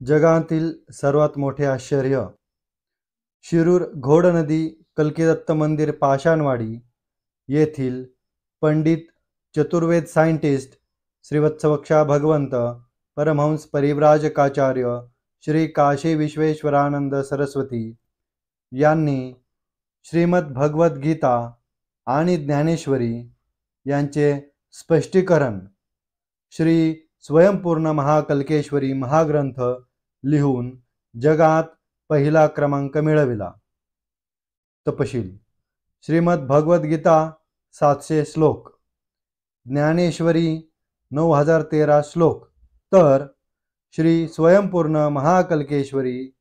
जगातील सर्वात मोठे आश्चर्य. शिरूर घोडनदी कल्किदत्त मंदिर पाषाणवाडी येथील पंडित चतुर्वेद सायंटिस्ट श्रीवत्सवक्षा भगवंत परमहंस परिव्राजकाचार्य श्री काशी विश्वेश्वरानंद सरस्वती यांनी श्रीमद भगवद गीता आणि ज्ञानेश्वरी यांचे स्पष्टीकरण श्री स्वयंपूर्ण महाकल्केश्वरी महाग्रंथ लिहून जगात पहिला क्रमांक मिळविला. तपशील: श्रीमद भगवद गीता 700 श्लोक, ज्ञानेश्वरी 9013 श्लोक, तर श्री स्वयंपूर्ण महाकल्केश्वरी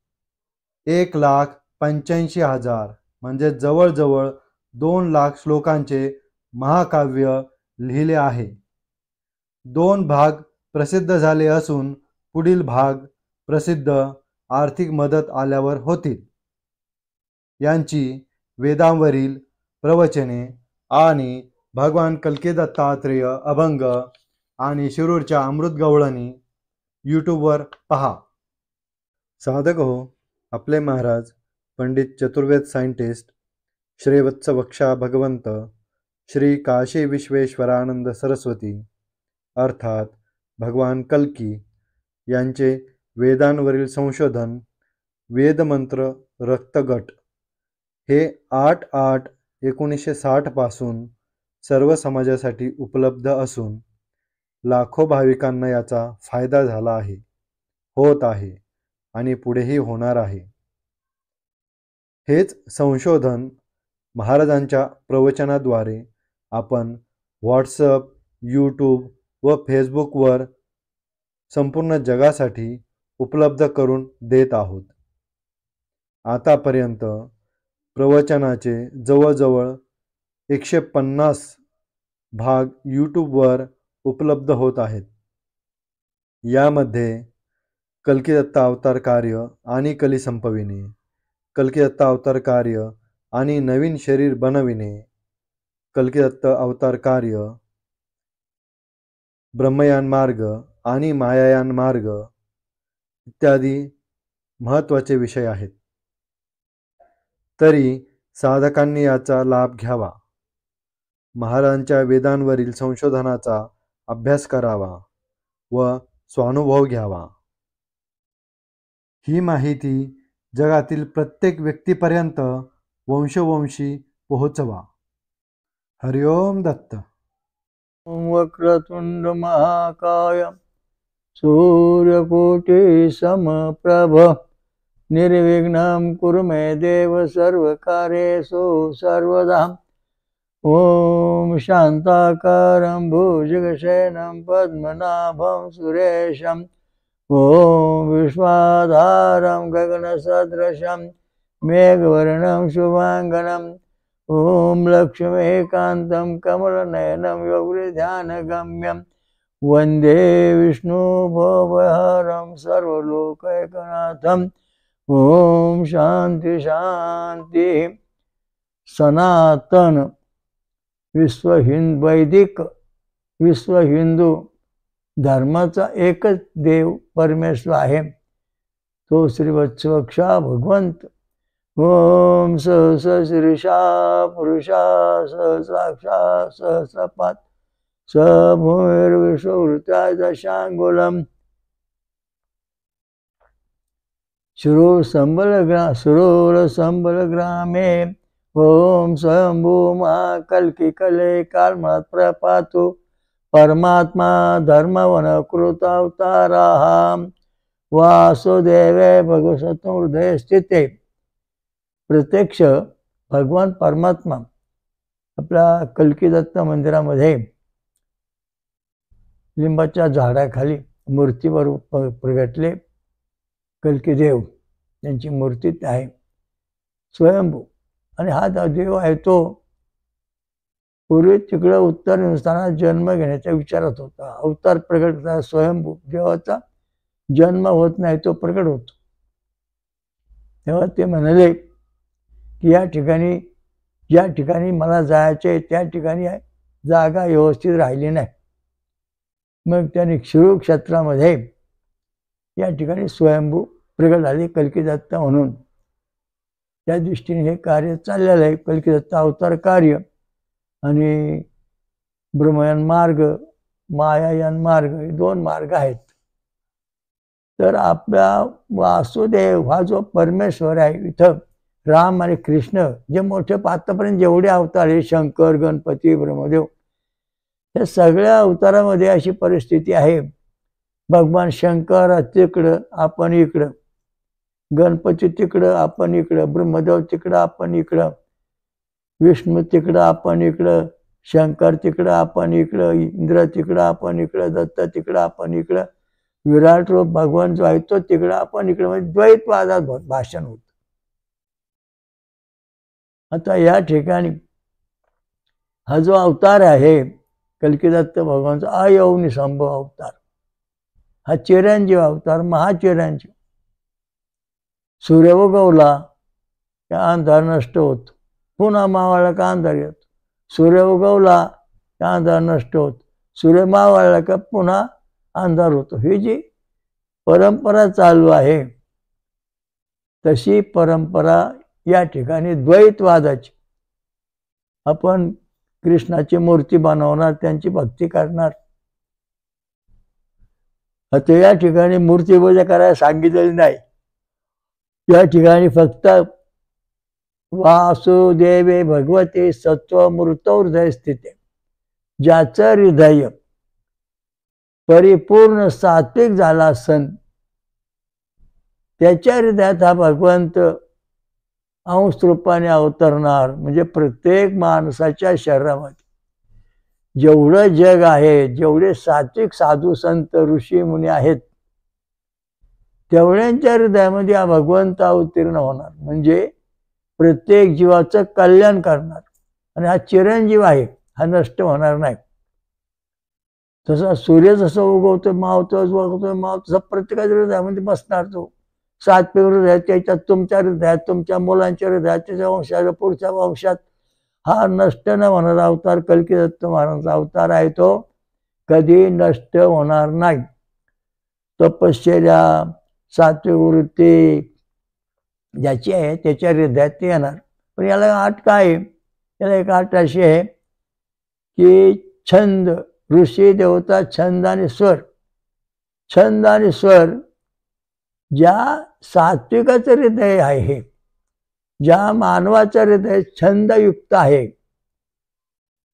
1,85,000 म्हणजे जवळजवळ 2 लाख श्लोकांचे महाकाव्य लिहिले आहे. 2 भाग प्रसिद्ध झाले असून पुढील भाग प्रसिद्ध आर्थिक मदत आल्यावर होतील. यांची वेदांवरील प्रवचने आणि भगवान कल्किदत्तात्रेय अभंग आणि शिरूरच्या अमृतगवळणी यूट्यूबवर पहा. साधक हो, आपले महाराज पंडित चतुर्वेद सायंटिस्ट श्रीवत्सवक्षा भगवंत श्री काशी विश्वेश्वरानंद सरस्वती अर्थात भगवान कल्की यांचे वेदांवरील संशोधन वेदमंत्र रक्तगट हे 8/8/1960 पासून सर्व समाजासाठी उपलब्ध असून लाखो भाविकांना याचा फायदा झाला आहे, होत आहे आणि पुढेही होणार आहे. हेच संशोधन महाराजांच्या प्रवचनाद्वारे आपण व्हॉट्सअप, यूट्यूब व फेसबुकवर संपूर्ण जगासाठी उपलब्ध करून देत आहोत. आतापर्यंत प्रवचनाचे जवळजवळ 150 भाग यूट्यूबवर उपलब्ध होत आहेत. यामध्ये कल्किदत्त अवतार कार्य आणि कली संपविणे, कल्किदत्त अवतार कार्य आणि नवीन शरीर बनविणे, कल्किदत्त अवतार कार्य, ब्रह्मयान मार्ग आणि मायायान मार्ग इत्यादी महत्त्वाचे विषय आहेत. तरी साधकांनी याचा लाभ घ्यावा, महाराजांच्या वेदांवरील संशोधनाचा अभ्यास करावा व स्वानुभव घ्यावा. ही माहिती जगातील प्रत्येक व्यक्तीपर्यंत वंशोवंशी पोहोचवा. हरिओम दत्त. वक्रतुंड महाकाय सूर्यकोटि समप्रभ निर्विघ्नं कुरु मे देव सर्वकार्येषु सर्वदा. ओम शांताकारं भुजगशयनं पद्मनाभं सुरेशं ओम विश्वाधारं गगनसदृशं मेघवर्णं शुभांगनं ओम लक्ष्मीकान्तं कमलनयनं योगध्यानगम्यं वन्दे विष्णुभवहरं सर्वलोकैकनाथं. ओम शांती शांती. सनातन वैदिक विश्व हिंदू धर्माचा एकच देव परमेश्वर आहे, तो श्रीवत्सवक्षा भगवंत. ओम सहस शीर्षा पुरुषा सहस्राक्षा सहस्रपात सभूमिर्विश्ववृत्या दशांगुलम. शिरूर संबल ग्रामे ओम स्वयंभू महाकल्की कले कालमत प्रपातु परमात्मा धर्मवन कृतावताराः वासुदेवे भगवत हृदय स्थिते. प्रत्यक्ष भगवान परमात्मा आपल्या कल्किदत्त मंदिरामध्ये लिंबाच्या झाडाखाली मूर्तीवर प्रगटले. कल्कीदेव त्यांची मूर्ती आहे स्वयंभू, आणि हा देव आहे तो पूर्वी तिकडं उत्तर हिंदुस्थानात जन्म घेण्याच्या विचारात होता. अवतार प्रगट होता स्वयंभू, देवाचा जन्म होत नाही, तो प्रगट होतो. तेव्हा ते म्हणाले की या ठिकाणी ज्या ठिकाणी मला जायचे त्या ठिकाणी जागा व्यवस्थित राहिली नाही. मग त्यांनी शिरूर क्षेत्रामध्ये या ठिकाणी स्वयंभू प्रगट झाले कल्की दत्त म्हणून. त्या दृष्टीने हे कार्य चाललेलं आहे. कल्की दत्त अवतार कार्य आणि ब्रह्मयान मार्ग, मायायान मार्ग, हे 2 मार्ग आहेत. तर आपला वासुदेव हा जो परमेश्वर आहे, इथं राम आणि कृष्ण जे मोठे आतापर्यंत जेवढे अवतार आहे, शंकर, गणपती, ब्रह्मदेव, या सगळ्या अवतारामध्ये अशी परिस्थिती आहे. भगवान शंकर तिकडं, आपण इकडं, गणपती तिकडं, आपण इकडं, ब्रह्मदेव तिकडं, आपण इकडं, विष्णू तिकडं, आपण इकडं, शंकर तिकडं, आपण इकडं, इंद्र तिकडं, आपण इकडं, दत्त तिकडं, आपण इकडं, विराट रूप भगवान जो आहे तो तिकडं, आपण इकडं, म्हणजे द्वैतवादात भाषण होत. आता या ठिकाणी हा जो अवतार आहे कल्की दत्त भगवानचा अयौनी संभव अवतार, हा चिरंजीव अवतार, महाचिरंजीव. सूर्य उगवला का अंधार नष्ट होतो, पुन्हा मावळला का अंधार येतो. सूर्य उगवला का अंधार नष्ट होतो, सूर्य मावळला का पुन्हा अंधार होतो. ही जी परंपरा चालू आहे, तशी परंपरा या ठिकाणी द्वैतवादाची. आपण कृष्णाची मूर्ती बनवणार, त्यांची भक्ती करणार. आता या ठिकाणी मूर्ती पूजा करायला सांगितलेली नाही. या ठिकाणी फक्त वासुदेवे भगवते सत्वमूर्तौ हृदय स्थिते, ज्याचं हृदय परिपूर्ण सात्विक झाला असन, त्याच्या हृदयात हा भगवंत अंश रूपाने अवतरणार. म्हणजे प्रत्येक माणसाच्या शरीरामध्ये जेवढं जग आहे, जेवढे सात्विक साधू संत ऋषी मुनी आहेत, तेवढ्यांच्या हृदयामध्ये हा भगवंत अवतीर्ण होणार. म्हणजे प्रत्येक जीवाचं कल्याण करणार. आणि हा चिरंजीव आहे, हा नष्ट होणार नाही. तसा सूर्य जसं उगवतो, मावतो, उगवतो, मावतो, तसं प्रत्येकाच्या हृदयामध्ये बसणार. तो सात्विक हृदय, त्याच्यात तुमच्या हृदयात, तुमच्या मुलांच्या हृदयात, त्याच्या वंशाच्या पुढच्या वंशात हा नष्ट न होणारा अवतार कल्की दत्त महाराजांचा अवतार आहे. तो कधी नष्ट होणार नाही. तपश्चर्या, सात्विक वृत्ती ज्याची आहे त्याच्या हृदयात ते येणार. पण याला अट काय आहे? याला एक अट अशी आहे की छंद, ऋषी देवता, छंद आणि स्वर. छंद आणि स्वर, ज्या सात्विकाचं हृदय आहे, ज्या मानवाचं हृदय छंदयुक्त आहे,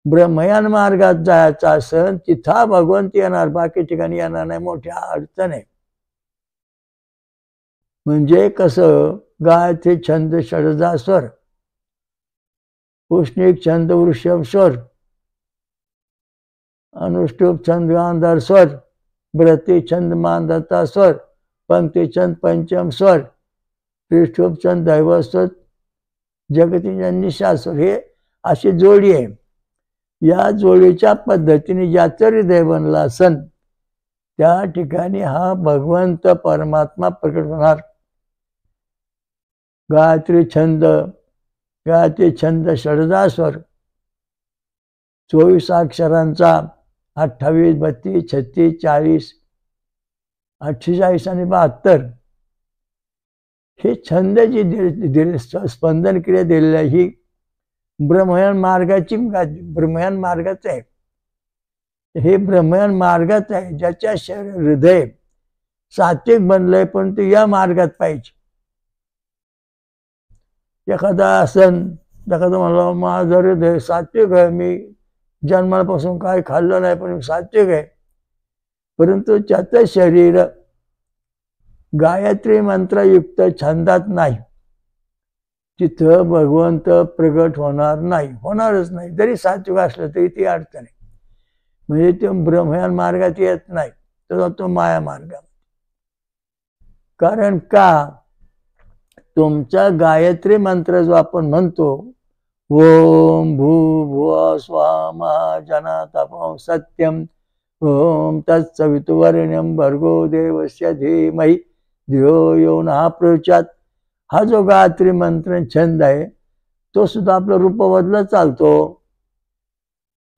ब्रह्मयान मार्गात जायचा असेल, तिथा भगवंत येणार, बाकी ठिकाणी येणार नाही. मोठ्या अडचण आहे. म्हणजे कसं, गायत्री छंद षडजा स्वर, पुष्णिक छंद वृषभ स्वर, अनुष्टुप छंद गांधार स्वर, ब्रती छंद मानधता स्वर, पंक्ती छंद पंचम स्वर, त्रिष्ठुप छंद दैव स्वर, जगती निशा स्वर. हे अशी जोडी आहे. या जोडीच्या पद्धतीने ज्याचं हृदय बनलं असन, त्या ठिकाणी हा भगवंत परमात्मा प्रकट होणार. गायत्री छंद, गायत्री छंद षडजा स्वर, 24 अक्षरांचा, 28, 32, 36, 40, 48 आणि 72 हे छंद जी स्पंदन क्रिया दिलेली आहे, ही ब्रह्मयान मार्गाची, ब्रह्मयान मार्गाचं आहे. हे ब्रह्मयान मार्गाचं आहे. ज्याच्या हृदय सात्विक बनलंय, पण ते या मार्गात पाहिजे. एखादा आसन, एखादा म्हणला माझं हृदय सात्विक आहे, मी जन्मापासून काय खाल्लं नाही, पण सात्विक आहे, परंतु त्याचं शरीर गायत्री मंत्रयुक्त छंदात नाही, तिथं भगवंत प्रगट होणार नाही, होणारच नाही. जरी सात्विक असलं तरी ती अडचण आहे. म्हणजे तो ब्रह्मयान मार्गात येत नाही, तर तो माया मार्गात. कारण का, तुमचा गायत्री मंत्र जो आपण म्हणतो, ओम भूर्भुवः स्वः महाजना तपः सत्यम ओम तत्सवितुर्वरेण्यं भर्गो देवस्य धीमहि धियो यो नः प्रचोदयात्, हा जो गायत्री मंत्र छंद आहे, तो सुद्धा आपलं रूप बदलत चालतो.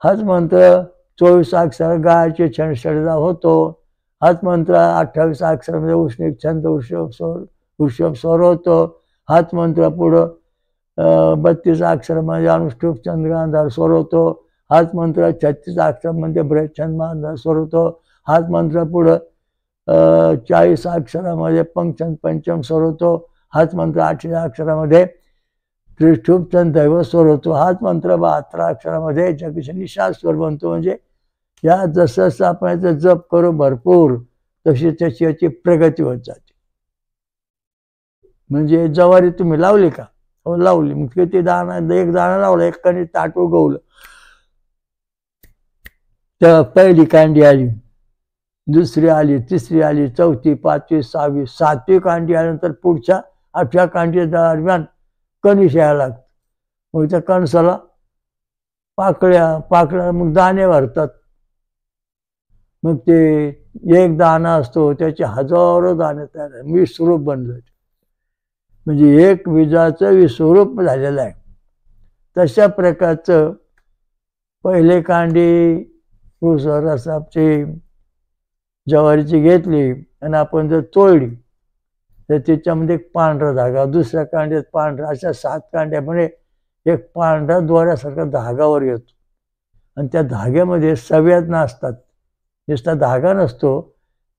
हाच मंत्र 24 अक्षर गायचे छंद षडजा होतो. हाच मंत्र 28 अक्षरामध्ये उष्णिक छंद वृषभ स्वर होतो. हाच मंत्र पुढं 32 अक्षरामध्ये अनुष्टुप छंद गांधार स्वर होतो. हाच मंत्र 36 अक्षरामध्ये ब्रज छंद गांधार स्वर होतो. हाच मंत्र पुढं 40 अक्षरामध्ये पंचम पंचम स्वर होतो. हाच मंत्र 38 अक्षरामध्ये त्रिष्ठुप छंद दैव स्वर होतो. हाच मंत्र 72 अक्षरामध्ये जगदीश निषाद स्वर बनतो. म्हणजे या जसं आपण याचा जप करू भरपूर तशी त्याची याची प्रगती होत जाते. म्हणजे जवारी तुम्ही लावली का? हो लावली. मग किती दाणा, एक दाणा लावला, एक कणी ताट उगवलं, तर पहिली कांडी आली, दुसरी आली, तिसरी आली, चौथी, पाचवी, सहावी, सातवी कांडी आल्यानंतर पुढच्या 8व्या कांडी दरम्यान कणीस यायला लागतं. मग त्या कणसाला पाकळ्या मग दाणे भरतात. मग ते एक दाणा असतो त्याचे हजारो दाणे तयार, विश्वरूप बनलं. म्हणजे एक बीजाचं विश्वरूप झालेलं आहे. तशा प्रकारचं पहिले कांडी रसाची ज्वारीची घेतली आणि आपण जर तोडली तर त्याच्यामध्ये एक पांढरा धागा, दुसऱ्या कांड्यात पांढरा, अशा 7 कांड्यामुळे एक पांढरा दोऱ्यासारखा धागावर येतो. आणि त्या धाग्यामध्ये संवेदना असतात. नुसता धागा नसतो,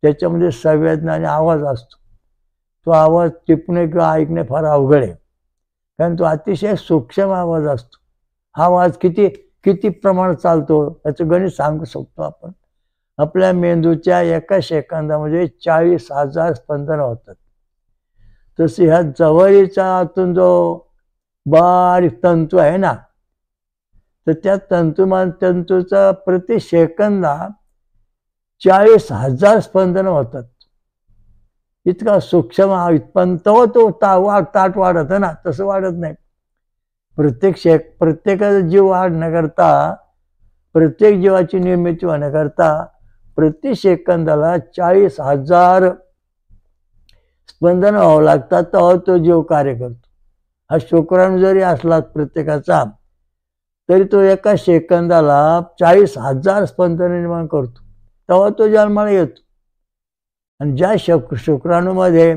त्याच्यामध्ये संवेदना आणि आवाज असतो. तो आवाज टिपणे किंवा ऐकणे फार अवघड आहे, कारण तो अतिशय सूक्ष्म आवाज असतो. हा आवाज किती प्रमाणात चालतो याचं गणित सांगू शकतो आपण. आपल्या मेंदूच्या एका सेकंदामध्ये 40,000 स्पंदनं होतात. तसे ह्या जवारीच्या आतून जो बारीक तंतू आहे ना, तर त्या तंतूचा प्रति सेकंदा 40,000 स्पंदनं होतात. इतका सूक्ष्म पण तो ताट वाढत ना, तसं वाढत नाही. प्रत्येकाचा जीव वाढण्याकरता, प्रत्येक जीवाची निर्मिती होण्याकरता प्रति सेकंदाला 40,000 स्पंदन व्हावं लागतात, तेव्हा तो जीव कार्य करतो. हा शुक्राणू जरी असला प्रत्येकाचा, तरी तो एका सेकंदाला 40,000 स्पंदन निर्माण करतो, तेव्हा तो जन्माला येतो. आणि ज्या शुक्राणूमध्ये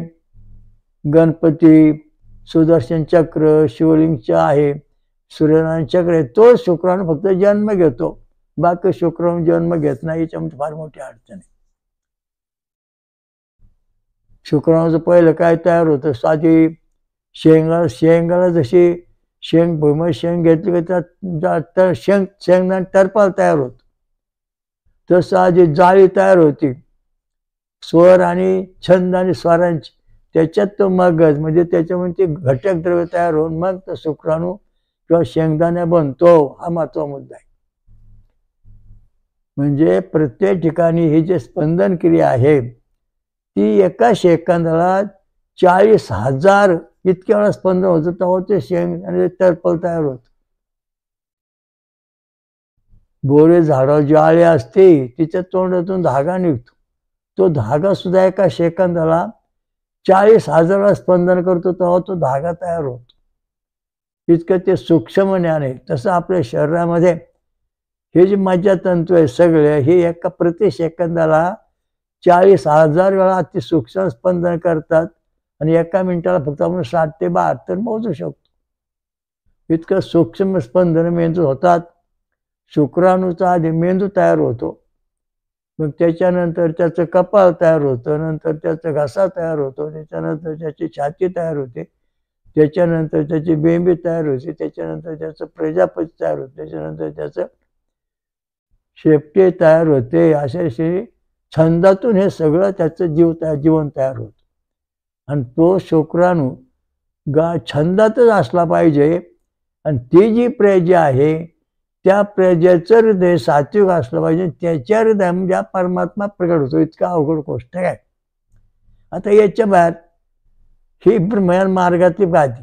गणपती, सुदर्शन चक्र, शिवलिंग आहे, सूर्यनारायण चक्र आहे, तो शुक्राणू फक्त जन्म घेतो. बाकी शुक्राणू जन्म घेत नाही. याच्यामध्ये फार मोठी अडचण आहे. शुक्राणूचं पहिलं काय तयार होतं, साधी शेंगाला जशी शेंग घेतली की त्यात शेंगदाणे टरपाल तयार होत, तसं आधी जाळी तयार होती स्वर आणि छंद आणि स्वरांची. त्याच्यात तो मगज म्हणजे त्याच्यामध्ये ते घटक द्रव्य तयार होऊन मग तो शुक्राणू किंवा शेंगदाणा बनतो. हा महत्त्वाचा मुद्दा आहे. म्हणजे प्रत्येक ठिकाणी ही जी स्पंदन क्रिया आहे ती एका सेकंदाला 40,000 इतक्या वेळा स्पंदन होतं, तेव्हा ते शेंग आणि टरपल तयार होत. बोरे झाडावर ज्वाळी असते, तिच्या तोंडातून धागा निघतो. तो धागा सुद्धा एका सेकंदाला 40,000 स्पंदन करतो, तेव्हा तो धागा तयार होतो. इतकं ते सूक्ष्म ज्ञान आहे. तसं आपल्या शरीरामध्ये हे जे मज्जातंतू आहे सगळे, हे एका प्रति सेकंदाला 40,000 वेळा अति सूक्ष्म स्पंदन करतात. आणि एका मिनिटाला फक्त आपण 60 ते 72 मोजू शकतो. इतकं सूक्ष्म स्पंदन मेंदू होतात. शुक्राणूचा आधी मेंदू तयार होतो, मग त्याच्यानंतर त्याचं कपाळ तयार होतं, नंतर त्याचा घसा तयार होतो, त्याच्यानंतर त्याची छाती तयार होते, त्याच्यानंतर त्याची बेंबी तयार होते, त्याच्यानंतर त्याचं प्रजापती तयार होते, त्याच्यानंतर त्याचं शेपटे तयार होते. अशा छंदातून हे सगळं त्याचं जीवन तयार होतं. आणि तो शुक्राणू छंदातच असला पाहिजे. आणि ती जी प्रजा आहे त्या प्रजेचं हृदय सात्विक असलं पाहिजे. त्याच्या हृदयामध्ये परमात्मा प्रगट होतो. इतका अवघड गोष्ट आहे. आता याच्या बाहेर ही ब्रह्मज्ञान मार्गातली गादी,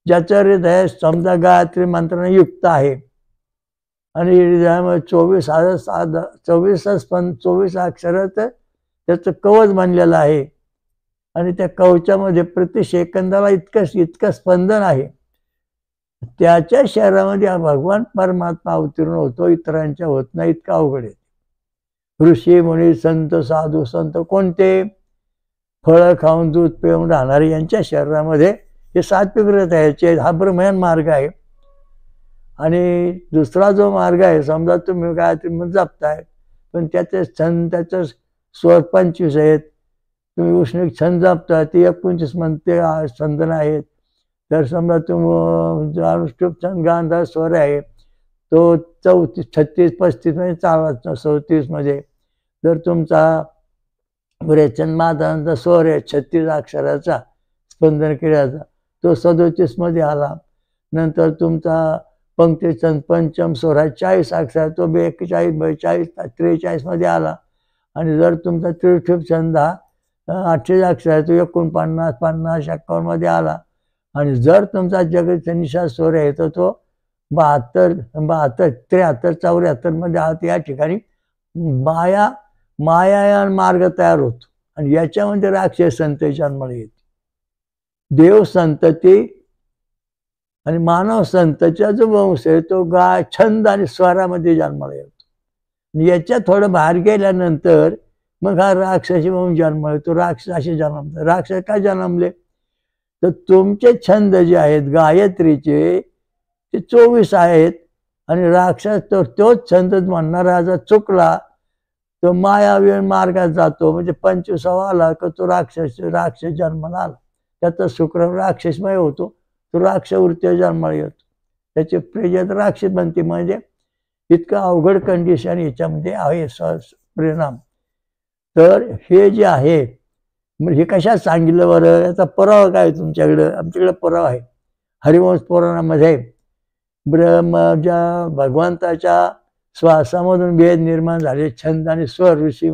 ज्याचं हृदय समजा गायत्री मंत्राने युक्त आहे आणि हृदयामध्ये 24 अक्षराचं त्याचं कवच बनलेलं आहे. आणि त्या कवचामध्ये प्रति सेकंदाला इतकं स्पंदन आहे. त्याच्या शरीरामध्ये भगवान परमात्मा अवतीर्ण होतो, इतरांच्या होत नाही. इतका अवघड आहे. ऋषी मुनी संत साधू संत कोणते? फळं खाऊन दूध पिऊन राहणारे यांच्या शरीरामध्ये हे सात्विक रथ आहे, हा ब्रह्मज्ञान मार्ग आहे. आणि दुसरा जो मार्ग आहे, समजा तुम्ही काय तुम्ही जपताय पण त्याचे छंद त्याचे स्वर 25 आहेत, तुम्ही उष्णिक छंद जपता ते 29 म्हणते छंदन आहेत. तर समजा तुम्ही अनुष्टुप छंद गांधार स्वर आहे तो 34 36 35 मध्ये चालला 34 मध्ये. जर तुमचा रेचन मादांचा स्वर आहे 36 अक्षराचा स्पंदन क्रियाचा तो 37 मध्ये आला. नंतर तुमचा पंक्तीचंद पंचम स्वर आहे 40 अक्षर तो 41 42 43 मध्ये आला. आणि जर तुमचा त्रिशुभ छंद हा 38 अक्षर आहे तो 49 50 51 मध्ये आला. आणि जर तुमचा जगत निशा स्वर आहे तर तो 72 73 74 मध्ये आला. या ठिकाणी मायायान मार्ग तयार होतो आणि याच्यामध्ये राक्षस संत जन्माला येते. देव संतती आणि मानव संतचा जो वंश आहे तो गाय छंद आणि स्वरामध्ये जन्माला येतो. याच्या थोडं बाहेर गेल्यानंतर मग हा राक्षसी वंश जन्माला येतो. राक्षसी जन्मले. राक्षस का जन्मले? तर तुमचे छंद जे आहेत गायत्रीचे ते 24 आहेत आणि राक्षस तोच छंद म्हणणारा जर चुकला तो मायावी मार्गात जातो. म्हणजे 25वा आला का तो राक्षस जन्माला आला. त्याचा शुक्र राक्षसमय होतो, तो राक्षवृत्ती जन्माला येतो. त्याचे प्रेजत राक्षस बनते. म्हणजे इतकं अवघड कंडिशन याच्यामध्ये आहे परिणाम. तर हे जे आहे म्हणजे हे कशात सांगितलं बरं? याचा पुरावा काय तुमच्याकडं? आमच्याकडे पुरावा आहे. हरिवंश पुराणामध्ये ज्या भगवंताच्या श्वासामधून भेद निर्माण झाले छंद आणि स्वर ऋषी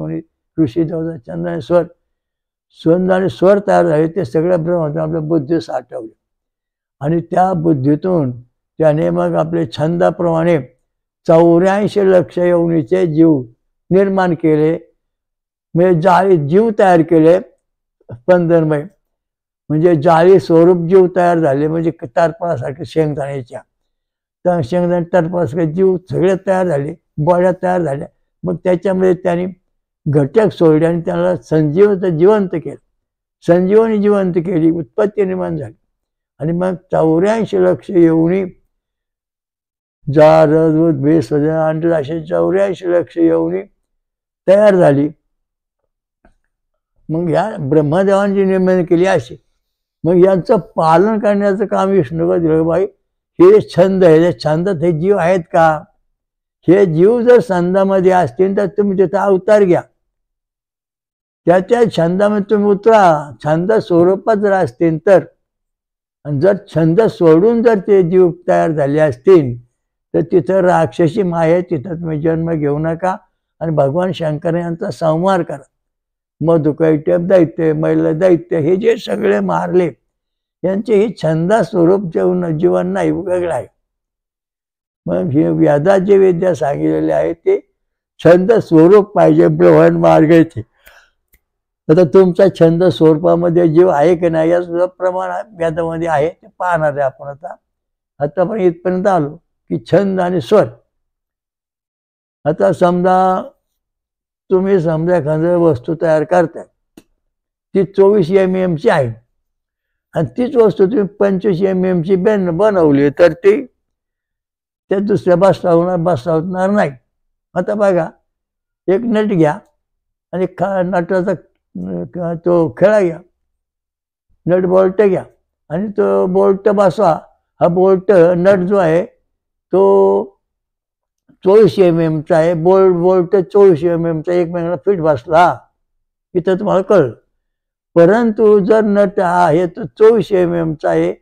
देवता छंद आणि स्वर तयार झाले. ते सगळ्या ब्रह्म आपल्या बुद्धी साठवले आणि त्या बुद्धीतून त्याने मग आपले छंदाप्रमाणे 84 लक्ष योनीचे जीव निर्माण केले. म्हणजे जाळी जीव तयार केले स्पंदनमय. म्हणजे जाळी स्वरूप जीव तयार झाले. म्हणजे तारपळासारखे शेंगदाण्याच्या तर शेंगदाणे टरपासारखे जीव सगळे तयार झाले, बॉड्या तयार झाल्या. मग त्याच्यामध्ये त्यांनी घटक सोडले आणि त्याला जिवंत केलं. संजीवनी जिवंत केली, उत्पत्ती निर्माण झाली. आणि मग 84 लक्ष योनी जार दूध भेस अंड असे 84 लक्ष योनी तयार झाली. मग या ब्रह्मदेवांची निर्माण केली अशी. मग यांचं पालन करण्याचं काम विष्णूला दिलं. बाई हे छंद आहे, त्या छंदात हे जीव आहेत का? हे जीव जर छंदामध्ये असतील तर तुम्ही त्याचा अवतार घ्या, त्याच्या छंदामध्ये तुम्ही उतरा. छंद स्वरूपात जर असतील तर, आणि जर छंद सोडून जर ते जीव तयार झाले असतील तर तिथं राक्षसी माया, तिथं तुम्ही जन्म घेऊ नका. आणि भगवान शंकर यांचा संहार करा. मधुकैटभ दैत्य, मैल दैत्य हे जे सगळे मारले यांचे हे छंदा स्वरूप जीवन नाही, वेगळं आहे. मग हे वेदात जे विद्या सांगितलेले आहे ते छंद स्वरूप पाहिजे, ब्रह्मण मार्ग येते. आता तुमचा छंद स्वरूपामध्ये जीव आहे की नाही या सुद्धा प्रमाण वेदामध्ये आहे, ते पाहणार आहे आपण. आता पण इथपर्यंत आलो की छंद आणि स्वर. आता समजा तुम्ही एखादी वस्तू तयार करताय, ती 24 mm ची आहे आणि तीच वस्तू तुम्ही 25 mm ची बनवली तर ती त्या दुसऱ्या बसवणार नाही. आता बघा, एक नट घ्या आणि नटाचा तो खेळा घ्या, नट बोल्ट घ्या आणि तो बोल्ट बसवा. हा बोल्ट नट जो आहे तो 24 mm चा आहे. बोल्ट 24 mm चा एकमेकांना फिट बसला इथं तुम्हाला कळलं. परंतु जर नट आहे तो 24 mm चा आहे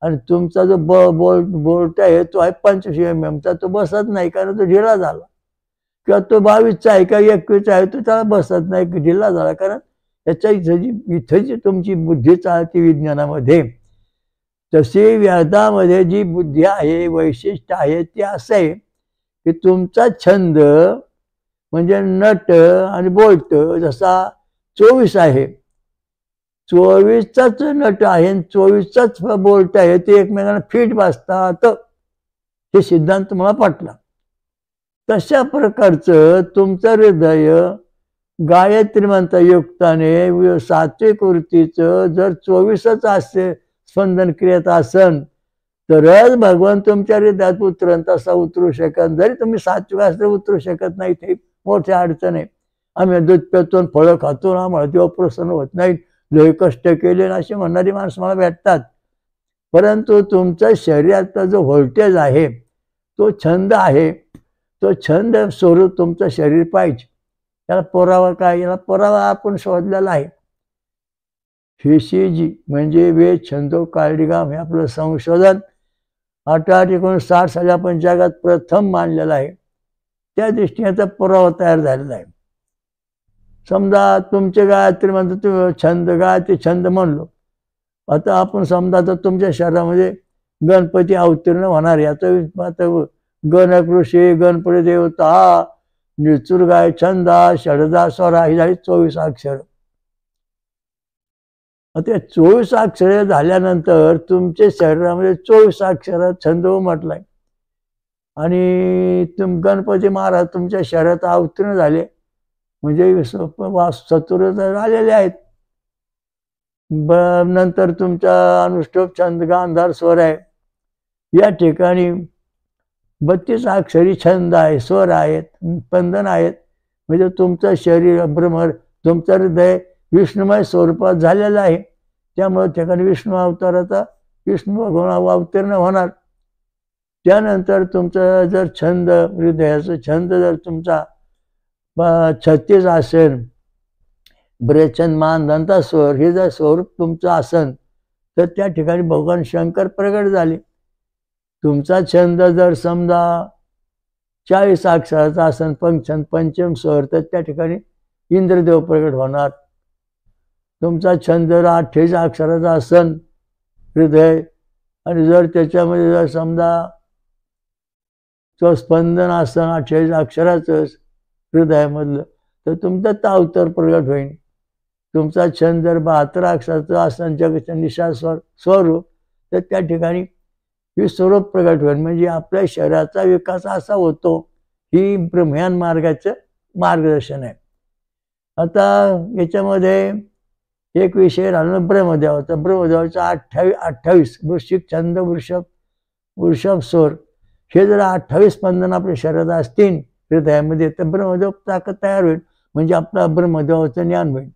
आणि तुमचा जो बोल्ट आहे तो आहे 25 mm चा, तो बसत नाही कारण तो ढिला झाला. किंवा तो 22 चा आहे का 21 आहे तो त्याला बसत नाही, ढिला झाला. कारण त्याच्या इथं जी तुमची बुद्धी चालते विज्ञानामध्ये, तशी वेदामध्ये जी बुद्धी आहे, वैशिष्ट्य आहे ते असं आहे की तुमचा छंद म्हणजे नट आणि बोल्ट जसा 24 आहे, 24चाच नट आहे 24चाच बोल्ट आहे, ते एकमेकांना फिट बसतात. हे सिद्धांत मला पटला. तशा प्रकारचं तुमचं हृदय गायत्री मंत्रयुक्ताने सात्विक वृत्तीचं जर 24च असे स्पंदन क्रियेत असन तरच भगवान तुमच्या हृदयात उतरण, तसा उतरू शकत. जरी तुम्ही सात्विक असले उतरू शकत नाही, ते मोठी अडचण आहे. आम्ही दूध पितो, फळं खातो, आम्हाला देव प्रसन्न होत नाही, लय कष्ट केले असे म्हणणारी माणसं मला भेटतात. परंतु तुमच्या शरीराचा जो व्होल्टेज आहे, तो छंद आहे, तो छंद स्वरूप तुमचं शरीर पाहिजे. त्याला पुरावा काय? याला पुरावा आपण शोधलेला आहे. FCG म्हणजे वेद छंदो काळडीगाम हे आपलं संशोधन 1859 साली आपण जगात प्रथम मानलेलं आहे. त्या दृष्टीने याचा पुरावा तयार झालेला आहे. समजा तुमचे गायत्री मंत्र तुम्ही छंद गायत्री छंद म्हणलो, आता आपण समजा तर तुमच्या शरीरामध्ये गणपती अवतीर्ण होणार आहे. आता गणकृषी गणपती देवता निचूर गाय छंदा षडजा स्वरा ही झाली 24 अक्षर. आता 24 अक्षरे झाल्यानंतर तुमच्या शरीरामध्ये 24 अक्षर छंद उमटलाय आणि गणपती महाराज तुमच्या शरीरात अवतीर्ण झाले, म्हणजे चतुर आलेले आहेत. नंतर तुमचा अनुष्टुप छंद गांधार स्वर आहे. या ठिकाणी 32 अक्षरी छंद आहे, स्वर आहेत, स्पंदन आहेत. म्हणजे तुमचं शरीर ब्रह्म, तुमचं हृदय विष्णुमय स्वरूपात झालेलं आहे. त्यामुळे ठिकाणी विष्णू अवताराचा विष्णू भगवान अवतीर्ण होणार. त्यानंतर तुमचं जर छंद हृदयाचा छंद जर तुमचा 36 असेल, ब्रेचन मान दंता स्वर हे जर स्वरूप तुमचं असेल तर त्या ठिकाणी भगवान शंकर प्रगट झाले. तुमचा छंद जर समजा 40 अक्षराचा असेल, पंचम स्वर, तर त्या ठिकाणी इंद्रदेव प्रगट होणार. तुमचा छंद जर 28 अक्षराचा असेल हृदय, आणि जर त्याच्यामध्ये जर समजा तो स्पंदन असेल 28 अक्षराचं हृदयामधलं, तर तुमचा तावतर प्रगट होईल. तुमचा छंद जर 72 अक्षराचा असेल जगचंदिशा स्वरूप, तर त्या ठिकाणी विश्वरूप प्रगट होईल. म्हणजे आपल्या शरीराचा विकास असा होतो, ही ब्रह्मज्ञान मार्गाचं मार्गदर्शन आहे. आता याच्यामध्ये एक विषय राहिला ब्रह्मदेवाचा. ब्रह्मदेवाचा 28 वृश्चिक छंद वृषभ स्वर हे जर 28 स्पंदन आपल्या शरीरात असतील हृदयामध्ये, तर ब्रह्मदेव ताकद तयार होईल. म्हणजे आपला ब्रह्मदेवाचं ज्ञान होईल.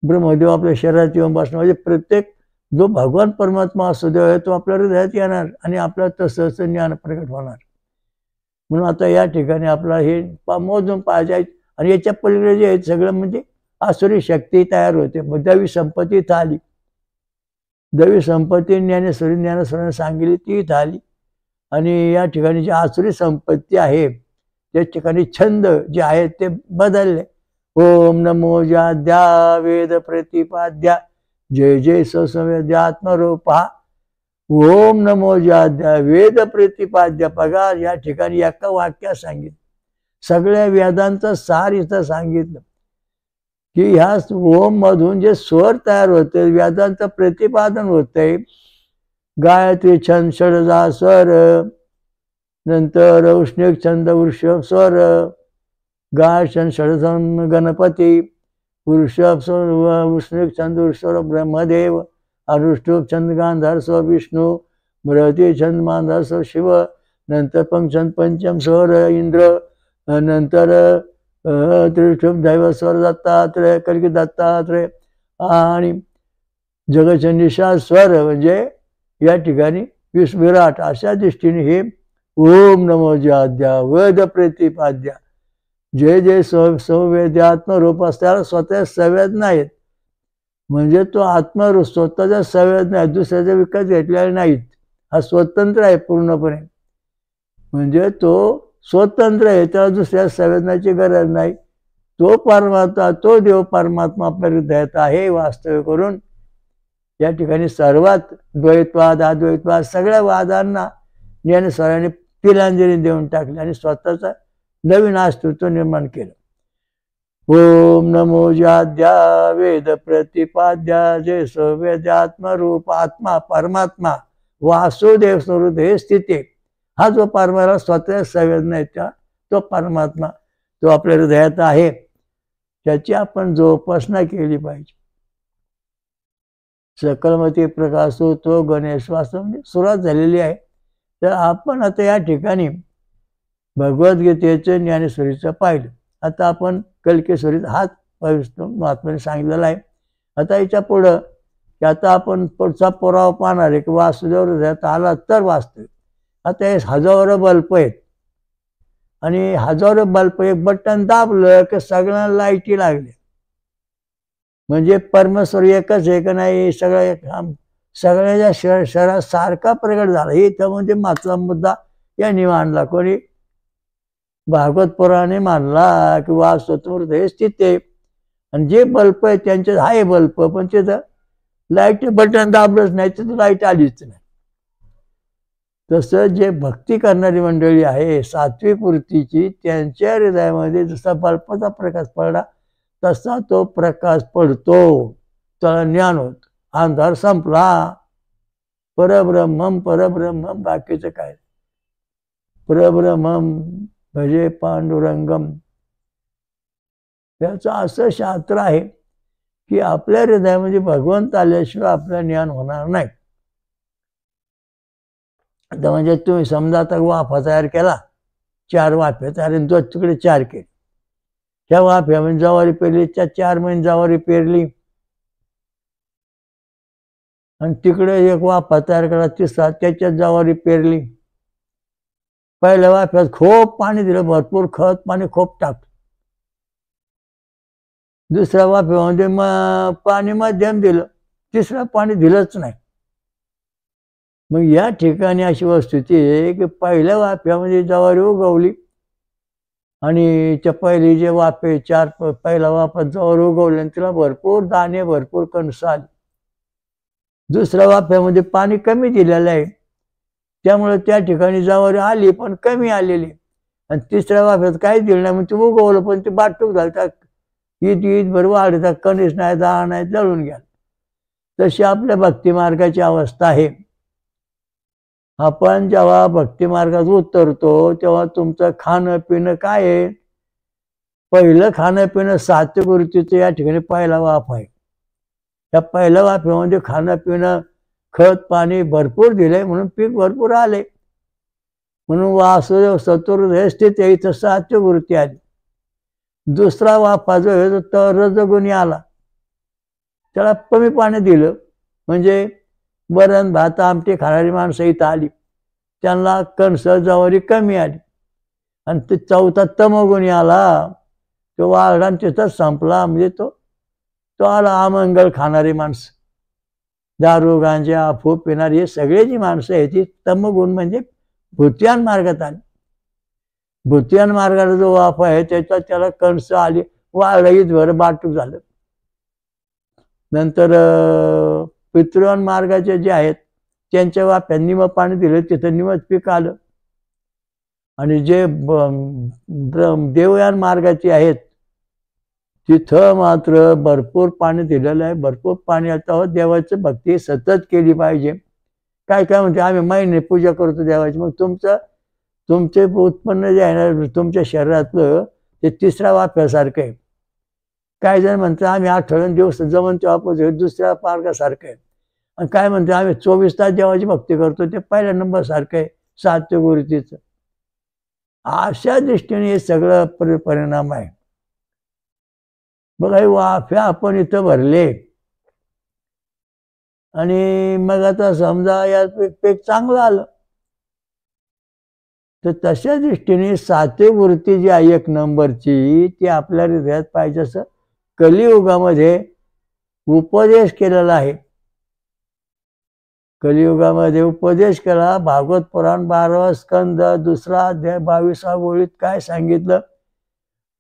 ब्रह्मदेव आपल्या शरीरात येऊन बसणार, म्हणजे प्रत्येक जो भगवान परमात्मा वासुदेव आहे तो आपल्या हृदयात येणार आणि आपल्या तसंच ज्ञान प्रगट होणार. म्हणून आता या ठिकाणी आपला हे मोजून पाहिजे. आणि याच्या पलीकडे जे आहेत सगळं म्हणजे आसुरी शक्ती तयार होते. दैवी संपत्ती इथं आली. दैवी संपत्ती ज्ञानेश्वरांनी सांगितली ती इथं आली. आणि या ठिकाणी जी आसुरी संपत्ती आहे त्या ठिकाणी छंद जे आहेत ते बदलले. ओम नमो जाद्या वेद प्रतिपाद्या जय जय सवेद्यात्मरूपा. ओम नमो जाद्या वेद प्रतिपाद्या. बघा या ठिकाणी एका वाक्यात सांगितलं, सगळ्या वेदांचं सार इथं सांगितलं की ह्या ओम मधून जे स्वर तयार होते, वेदांचं प्रतिपादन होतंय. गायत्री छंद षडजा स्वर, नंतर उष्णिक छंद वृषभ स्वर, गाय छंद षडजम गणपती, वृषभ स्वर उष्णिक छंद वृषभ ब्रह्मदेव, अनुष्टुप छंद गांधार स्वर विष्णू, मृती छंद मांधार स्वर शिव, नंतर पंचम स्वर इंद्र, नंतर त्रिशुभ दैव स्वर दत्तात्रय कल्की दत्तात्रय, आणि जगचंदिशा स्वर म्हणजे या ठिकाणी विराट. अशा दृष्टीने हे ओम नमो जाद्या वेद प्रतिपाद्या जय जय सवेद्यात्मरूप असल्याला स्वतः संवेद नाहीत. म्हणजे तो आत्मरूप स्वतःचा संवेद नाही, दुसऱ्याचा विकास घेतलेला नाहीत. हा स्वतंत्र आहे पूर्णपणे. म्हणजे तो स्वतंत्र आहे, त्याला दुसऱ्या संवेदनाची गरज नाही. तो परमात्मा, तो देव परमात्मा आपल्या हृदयात आहे वास्तव्य करून. या ठिकाणी सर्वात द्वैतवाद अद्वैतवाद सगळ्या वादांना ज्ञानेश्वरांनी तिलांजली देऊन टाकली आणि स्वतःचा नवीन अस्तित्व निर्माण केलं. ओम नमो जाद्या वेद प्रतिपाद्या जय सवेद्यात्मरूप. आत्मा परमात्मा वासुदेव स्वरूप हे स्थिती हा जो परमात्मा स्वतः संवेदना आहे तो परमात्मा तो आपल्या हृदयात आहे, त्याची आपण जोपासना केली पाहिजे. सकलमती प्रकाश तो गणेश वास्तव सुरुवात झालेली आहे. तर आपण आता या ठिकाणी भगवद्गीतेचं ज्ञानेश्वरीचं पाहिलं. आता आपण कल्केश्वरीत हाच पवित्र महात्म्याने सांगितलेला आहे. आता याच्या पुढं की आता आपण पुढचा पुरावा पाहणार आहे की वासुदेव हृदयात आला तर वाचतोय. आता हे हजारो बल्ब आहेत आणि हजारो बल्ब एक बटन दाबलं की सगळ्यांना लाईटी लागल्या. म्हणजे परमेश्वर एकच आहे का नाही, सगळ्याच्या शरीरात सारखा प्रगट झाला. हे तर म्हणजे मागचा मुद्दा यांनी मांडला. कोणी भागवत पुराणे मानला की वासुदेव हे स्थित आहे आणि जे बल्ब आहे त्यांचे आहे बल्ब, पण तिथं लाईट बटन दाबलंच नाही तिथं लाईट आलीच नाही. तसं जे भक्ती करणारी मंडळी आहे सात्विक वृत्तीची, त्यांच्या हृदयामध्ये जसा बल्बाचा प्रकाश पडला तसा तो प्रकाश पडतो, त्याला ज्ञान होत, अंधार संपला. परब्रह्मम परब्रह्मम, बाकीचं काय. परब्रह्मम भजे पांडुरंगम. त्याचं असं शास्त्र आहे की आपल्या हृदयामध्ये भगवंत आल्याशिवाय आपलं ज्ञान होणार नाही. आता म्हणजे तुम्ही समजा आता वाफा तयार केला, 4 वाफे तयार, 2 तुकडे 4 केले. त्या वाफ्यामध्ये ज्वारी पेरली, 4 महिने ज्वारी पेरली आणि तिकडे एक वाफा तयार केला 3रा, त्याच्यात ज्वारी पेरली. पहिल्या वाफ्यात खूप पाणी दिलं, भरपूर खत पाणी खूप टाकलं. 2ऱ्या वाफ्यामध्ये पाणी मध्यम दिलं, 3रा पाणी दिलंच नाही. मग या ठिकाणी अशी वस्तुस्थिती आहे की पहिल्या वाफ्यामध्ये ज्वारी उगवली आणि त्या पहिले जे वाफे 4 पहिला वाफा ज्वारी उगवली आणि तिला भरपूर दाणे भरपूर कणस आले. 2ऱ्या वाफ्यामध्ये पाणी कमी दिलेलं आहे, त्यामुळे त्या ठिकाणी ज्वारी आली पण कमी आलेली. आणि 3ऱ्या वाफ्यात काही दिलं नाही, मग ते उगवलं पण ते बाटूक झालं, ईद बरोबर वाढता, कणीस नाही, दाणा नाही, जळून गेला. तशी आपल्या भक्ती मार्गाची अवस्था आहे. आपण जेव्हा भक्ती मार्गात उतरतो तेव्हा तुमचं खाणं पिणं काय आहे. पहिलं खाणं पिणं सात्विक वृत्तीचं या ठिकाणी पहिला वाफ आहे. त्या पहिल्या वाफेमध्ये खाणं पिणं खत पाणी भरपूर दिलंय म्हणून पीक भरपूर आले, म्हणून वासुदेव सत्वहृदय स्थित आहे, इथं सात्विक वृत्ती आली. 2रा वाफा जो आहे तो रजगुणी आला, त्याला कमी पाणी दिलं, म्हणजे वरण भात आमटी खाणारी माणसं इथं आली, त्यांना कणस ज्वारी कमी आली. आणि ते 4था तमोगुणी आला, तो वाढला आणि तिथंच संपला. म्हणजे तो आला अमंगल खाणारी माणसं, दारू गांजा अफू पिणारी, हे सगळे जी माणसं आहेत ती तमगुण म्हणजे भूतियान मार्गात आली. भूतियान मार्गाला जो वाफ आहे त्याच्यात त्याला कणस आली, वाढलं, ईदभर बाटूक झालं. नंतर पितृयान मार्गाचे जे आहेत त्यांच्या वाफ्यात निम पाणी दिलं, तिथं निमच पीक आलं. आणि जे देवयान मार्गाचे आहेत तिथं मात्र भरपूर पाणी दिलेलं आहे, भरपूर पाणी. आता देवाचं भक्ती सतत केली पाहिजे. काय काय म्हणते आम्ही महिने पूजा करतो देवाची, मग तुमचे उत्पन्न जे आहे ना तुमच्या शरीरातलं ते 3ऱ्या वाफ्यासारखं आहे. काय जण म्हणतात आम्ही आठवड्यान दिवस जमन तेव्हा पोहोचतो, 2ऱ्या मार्गासारखं आहे. आणि काय म्हणते आम्ही 24 तास देवाची भक्ती करतो, ते पहिल्या नंबर सारखं आहे सात्विक वृत्तीचं. अशा दृष्टीने हे सगळं परिणाम आहे. बघा हे वाफ्या आपण इथं भरले आणि मग आता समजा या पीक चांगलं आलं, तर तशा दृष्टीने सात्विक वृत्ती जी आहे 1 नंबरची ती आपल्या हृदयात पाहिजे. असं कलियुगामध्ये उपदेश केलेला आहे. कलियुगामध्ये उपदेश केला. भागवत पुराण 12वा स्कंद 2रा अध्याय 22व्या ओळीत काय सांगितलं.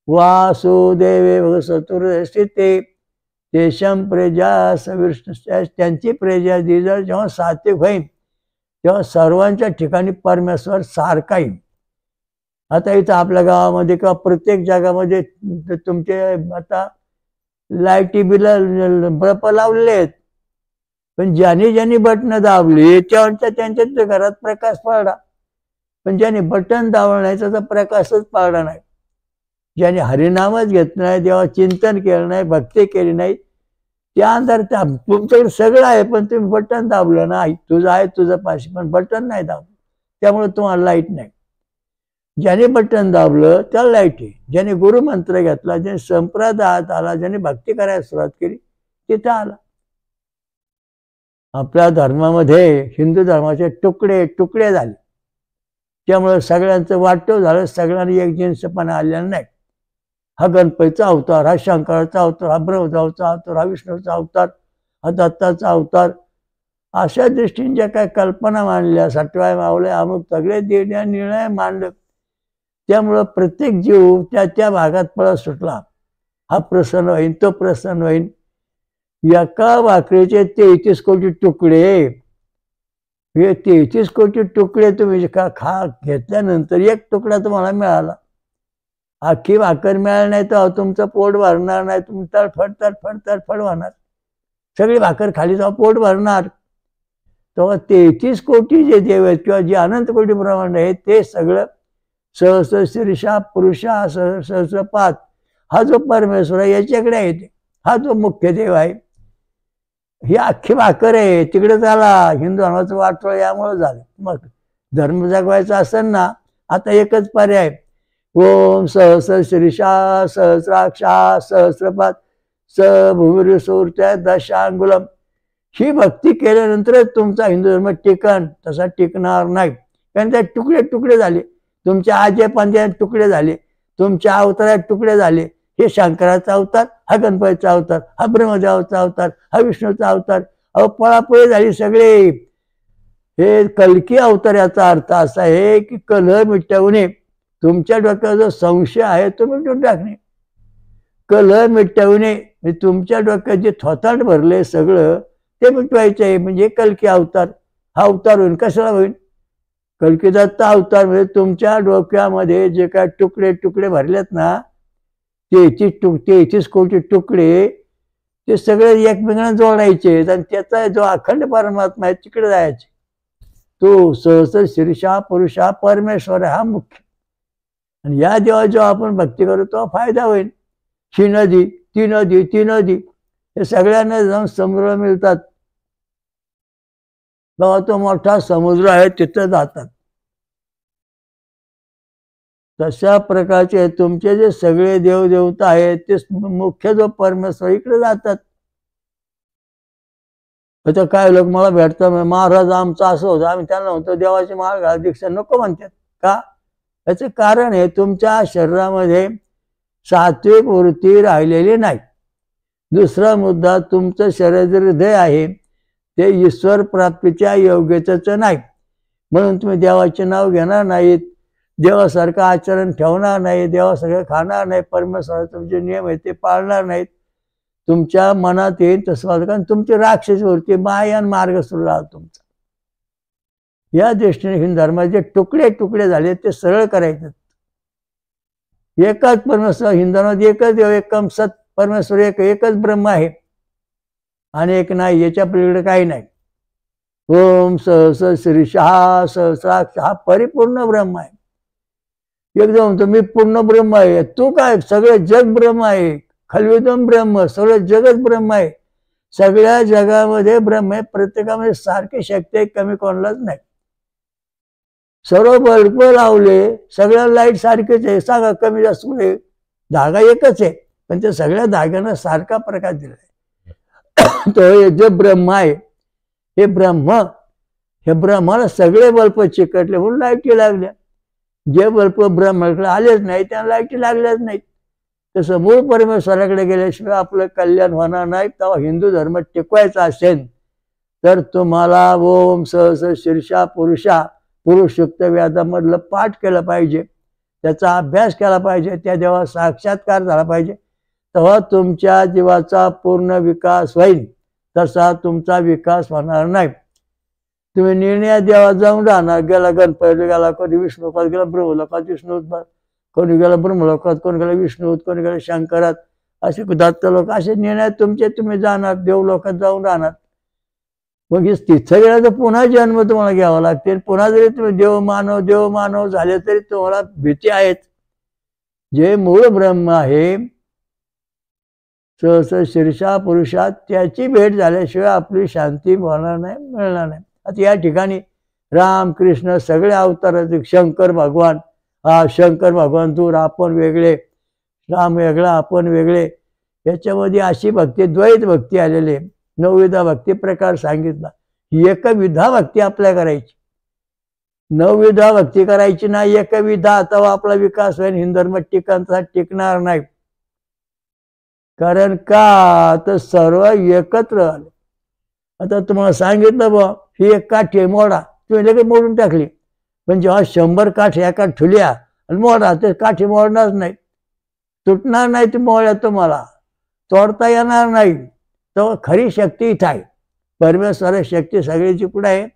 वासुदेवे सत्वहृदय स्थिते तेषम प्रजा सविष्ण, त्यांची प्रजा जेव्हा सात्विक होईल तेव्हा सर्वांच्या ठिकाणी परमेश्वर सारखा येईल. आता इथं आपल्या गावामध्ये किंवा प्रत्येक जगामध्ये तुमचे आता लाईटी बिल बल्ब लावलेले आहेत, पण ज्यांनी बटणं दाबली त्यांच्या घरात प्रकाश पडला. पण ज्याने बटन दाबलं नाही त्याचा प्रकाशच पाळला नाही, ज्याने हरिनामच घेतलं नाही, देवा चिंतन केलं नाही, भक्ती केली नाही, त्या अंधार तुमच्याकडे सगळं आहे पण तुम्ही बटन दाबलं नाही. तुझं आहे तुझं पाशी पण बटन नाही दाबलं, त्यामुळे तुम्हाला लाईट नाही. ज्याने बटन दाबलं त्याला लाईट आहे. ज्याने गुरुमंत्र घेतला, ज्याने संप्रदायात आला, ज्याने भक्ती करायला सुरुवात केली तिथं आला. आपल्या धर्मामध्ये हिंदू धर्माचे तुकडे तुकडे झाले, त्यामुळे सगळ्यांचं वाटव झालं, सगळ्यांना एक जिन्सपणा आलेला नाही. हा गणपतीचा अवतार, हा शंकराचा अवतार, हा ब्रह्मदेवाचा अवतार, हा विष्णूचा अवतार, हा दत्ताचा अवतार, अशा दृष्टीने ज्या काही कल्पना मांडल्या, सटवाय मावल्या, अमुक सगळे देण्या निर्णय मांडले, त्यामुळं प्रत्येक जीव त्या त्या भागात पळत सुटला. हा प्रसन्न होईन, तो प्रसन्न होईन. एका भाकरीचे 33 कोटी तुकडे, हे 33 कोटी तुकडे तुम्ही खा घेतल्यानंतर एक तुकडा तुम्हाला मिळाला, अख्खी भाकर मिळाली नाही तर तुमचं पोट भरणार नाही, तुम्ही तडफड तडफड तडफड होणार. सगळी भाकर खाली जाऊन पोट भरणार. तेव्हा 33 कोटी जे देव आहेत किंवा जे अनंत कोटी ब्रह्मांड आहे ते सगळं सहस्र शीर्षा पुरुषा सहस्रपाद हा जो परमेश्वर आहे याच्याकडे आहे, हा जो मुख्य देव आहे. ही अख्खी भाकर आहे, तिकडे झाला हिंदू धर्माचं वाटोळ यामुळे झालं. मग धर्म जगवायचा असेल ना, आता एकच पर्याय, ओम सहस्र शीर्षा सहस्राक्षा सहस्रपाद स भूमिसूर्त्या दशांगुलम, ही भक्ती केल्यानंतर तुमचा हिंदू धर्म टिकन, तसा टिकणार नाही. कारण त्या तुकडे तुकडे झाले, तुमच्या आजे पंजे तुकडे झाले, तुमच्या अवतारात तुकडे झाले. हे शंकराचा अवतार, हा गणपतीचा अवतार, हा ब्रह्मदेवाचा अवतार, हा विष्णूचा अवतार, अहो पळापळी झाली सगळे. हे कल्की अवतार याचा अर्थ असा आहे की कलह मिटवणे, तुमच्या डोक्यात जो संशय आहे तो मिटून टाकणे. कलह मिटवणे म्हणजे तुमच्या डोक्यात जे थोतांड भरले सगळं ते मिटवायचे आहे, म्हणजे कल्की अवतार. हा अवतार होईल, कशाला होईल? कल्की दत्त अवतार म्हणजे तुमच्या डोक्यामध्ये जे काय तुकडे तुकडे भरलेत ना, 33 कोटी तुकडे, ते सगळे एकमेकांना जोडायचे आणि त्याचा जो अखंड परमात्मा आहे तिकडे जायचे. तो सहस्र शीर्षा पुरुषा परमेश्वर हा मुख्य. आणि या जेव्हा जेव्हा आपण भक्ती करू तेव्हा फायदा होईल. ही नदी ती नदी ती नदी हे सगळ्यांना जाऊन समुद्र मिळतात. तेव्हा तो मोठा समुद्र आहे तिथं जातात. तशा प्रकारचे तुमचे जे सगळे देवदेवता आहेत ते मुख्य जो परमेश्वर इकडे जातात. आता काय लोक मला भेटतात, महाराज आमचं असं होतं, आम्ही त्यांना म्हणतो देवाची माळ घाल दीक्षा नको म्हणतात का? याचं कारण आहे तुमच्या शरीरामध्ये सात्विक वृत्ती राहिलेली नाही. दुसरा मुद्दा, तुमचं शरीर जे हृदय आहे ते ईश्वर प्राप्तीच्या योग्यतेचं नाही, म्हणून तुम्ही देवाचे नाव घेणार नाहीत, देवासारखं आचरण ठेवणार नाही, देवासारखं खाणार नाही, परमेश्वराचे जे नियम आहेत ते पाळणार नाहीत. तुमच्या मनात येईल तसं, कारण तुमची राक्षसी वृत्ती मायान मार्ग सुरू राहतो तुमचा. या दृष्टीने हिंदू धर्माचे तुकडे तुकडे झाले ते सरळ करायचे. एकच परमेश्वर, हिंदू धर्मात एकच देव, एकम सत परमेश्वर, एकच ब्रह्म आहे आणि एक नाही, याच्या पलीकडे काही नाही. ओम सहस्र शीर्षा सहस्राक्ष हा परिपूर्ण ब्रह्म आहे. एकदम म्हणतो मी पूर्ण ब्रह्म आहे, तू काय सगळं जग ब्रह्म आहे, खलविदम ब्रह्म, सगळं जगत ब्रह्म आहे. सगळ्या जगामध्ये ब्रह्म आहे, प्रत्येकामध्ये सारखी शक्ती आहे, कमी कोणालाच नाही. सर्व बल्ब लावले, सगळ्या लाईट सारखेच आहे, सांगा कमी जास्त कुठे? धागा एकच आहे पण त्या सगळ्या धाग्यांना सारखा प्रकाश दिलाय. तो जे ब्रह्म आहे हे ब्रह्म, हे ब्रह्माला सगळे बल्ब चिकटले म्हणून लाईटी लागल्या. जे बल्ब ब्रह्माकडे आलेच नाही त्यांना लाईटी लागल्याच नाहीत. तसं मूळ परमेश्वराकडे गेल्याशिवाय आपलं कल्याण होणार नाही. तेव्हा हिंदू धर्म टिकवायचा असेल तर तुम्हाला ओम सहस्र शीर्षा पुरुषा पुरुषयुक्त वेदामधलं पाठ केलं पाहिजे, त्याचा अभ्यास केला पाहिजे, त्या देवा साक्षात्कार झाला पाहिजे. तेव्हा तुमच्या जीवाचा पूर्ण विकास होईल, तसा तुमचा विकास होणार नाही. तुम्ही निर्णय देवा जाऊन राहणार, गेला गणपती गेला, कोणी विष्णुपात गेला, ब्रह्मलोकात विष्णुपात, कोणी गेला ब्रह्मलोकात, कोणी गेला विष्णूत, कोणी गेला शंकरात, असे दत्त लोक, असे निर्णय तुमचे तुम्ही जाणार, देवलोकात जाऊन राहणार. मग तिथं गेला तर पुन्हा जन्म तुम्हाला घ्यावा लागते. पुन्हा जरी तुम्ही देव मानव झाले तरी तुम्हाला भीती आहेत. जे मूळ ब्रह्म आहे सहस शीर्षा पुरुषात त्याची भेट झाल्याशिवाय आपली शांती होणार नाही, मिळणार नाही. आता या ठिकाणी राम कृष्ण सगळे अवतार, शंकर भगवान, हा शंकर भगवान दूर, आपण वेगळे, राम वेगळा आपण वेगळे, याच्यामध्ये अशी भक्ती द्वैत भक्ती आलेली आहे. 9विधा भक्ती प्रकार सांगितला. एकविधा भक्ती आपल्या करायची, 9विधा भक्ती करायची नाही, एकविधा. तेव्हा आपला विकास होईल. हिंदू धर्म टिकणार नाही. कारण का तर सर्व एकत्र आले. आता तुम्हाला सांगितलं बा ही एक काठी मोडा, तुम्ही लगेच मोडून टाकली. पण जेव्हा 100 काठी एका ठुल्या आणि मोडा, ते काठी मोडणार नाही, तुटणार नाही. ती मोड्या तुम्हाला तोडता येणार नाही. तर खरी शक्ती इथं आहे. परमेश्वर शक्ती सगळीची पुढे आहे.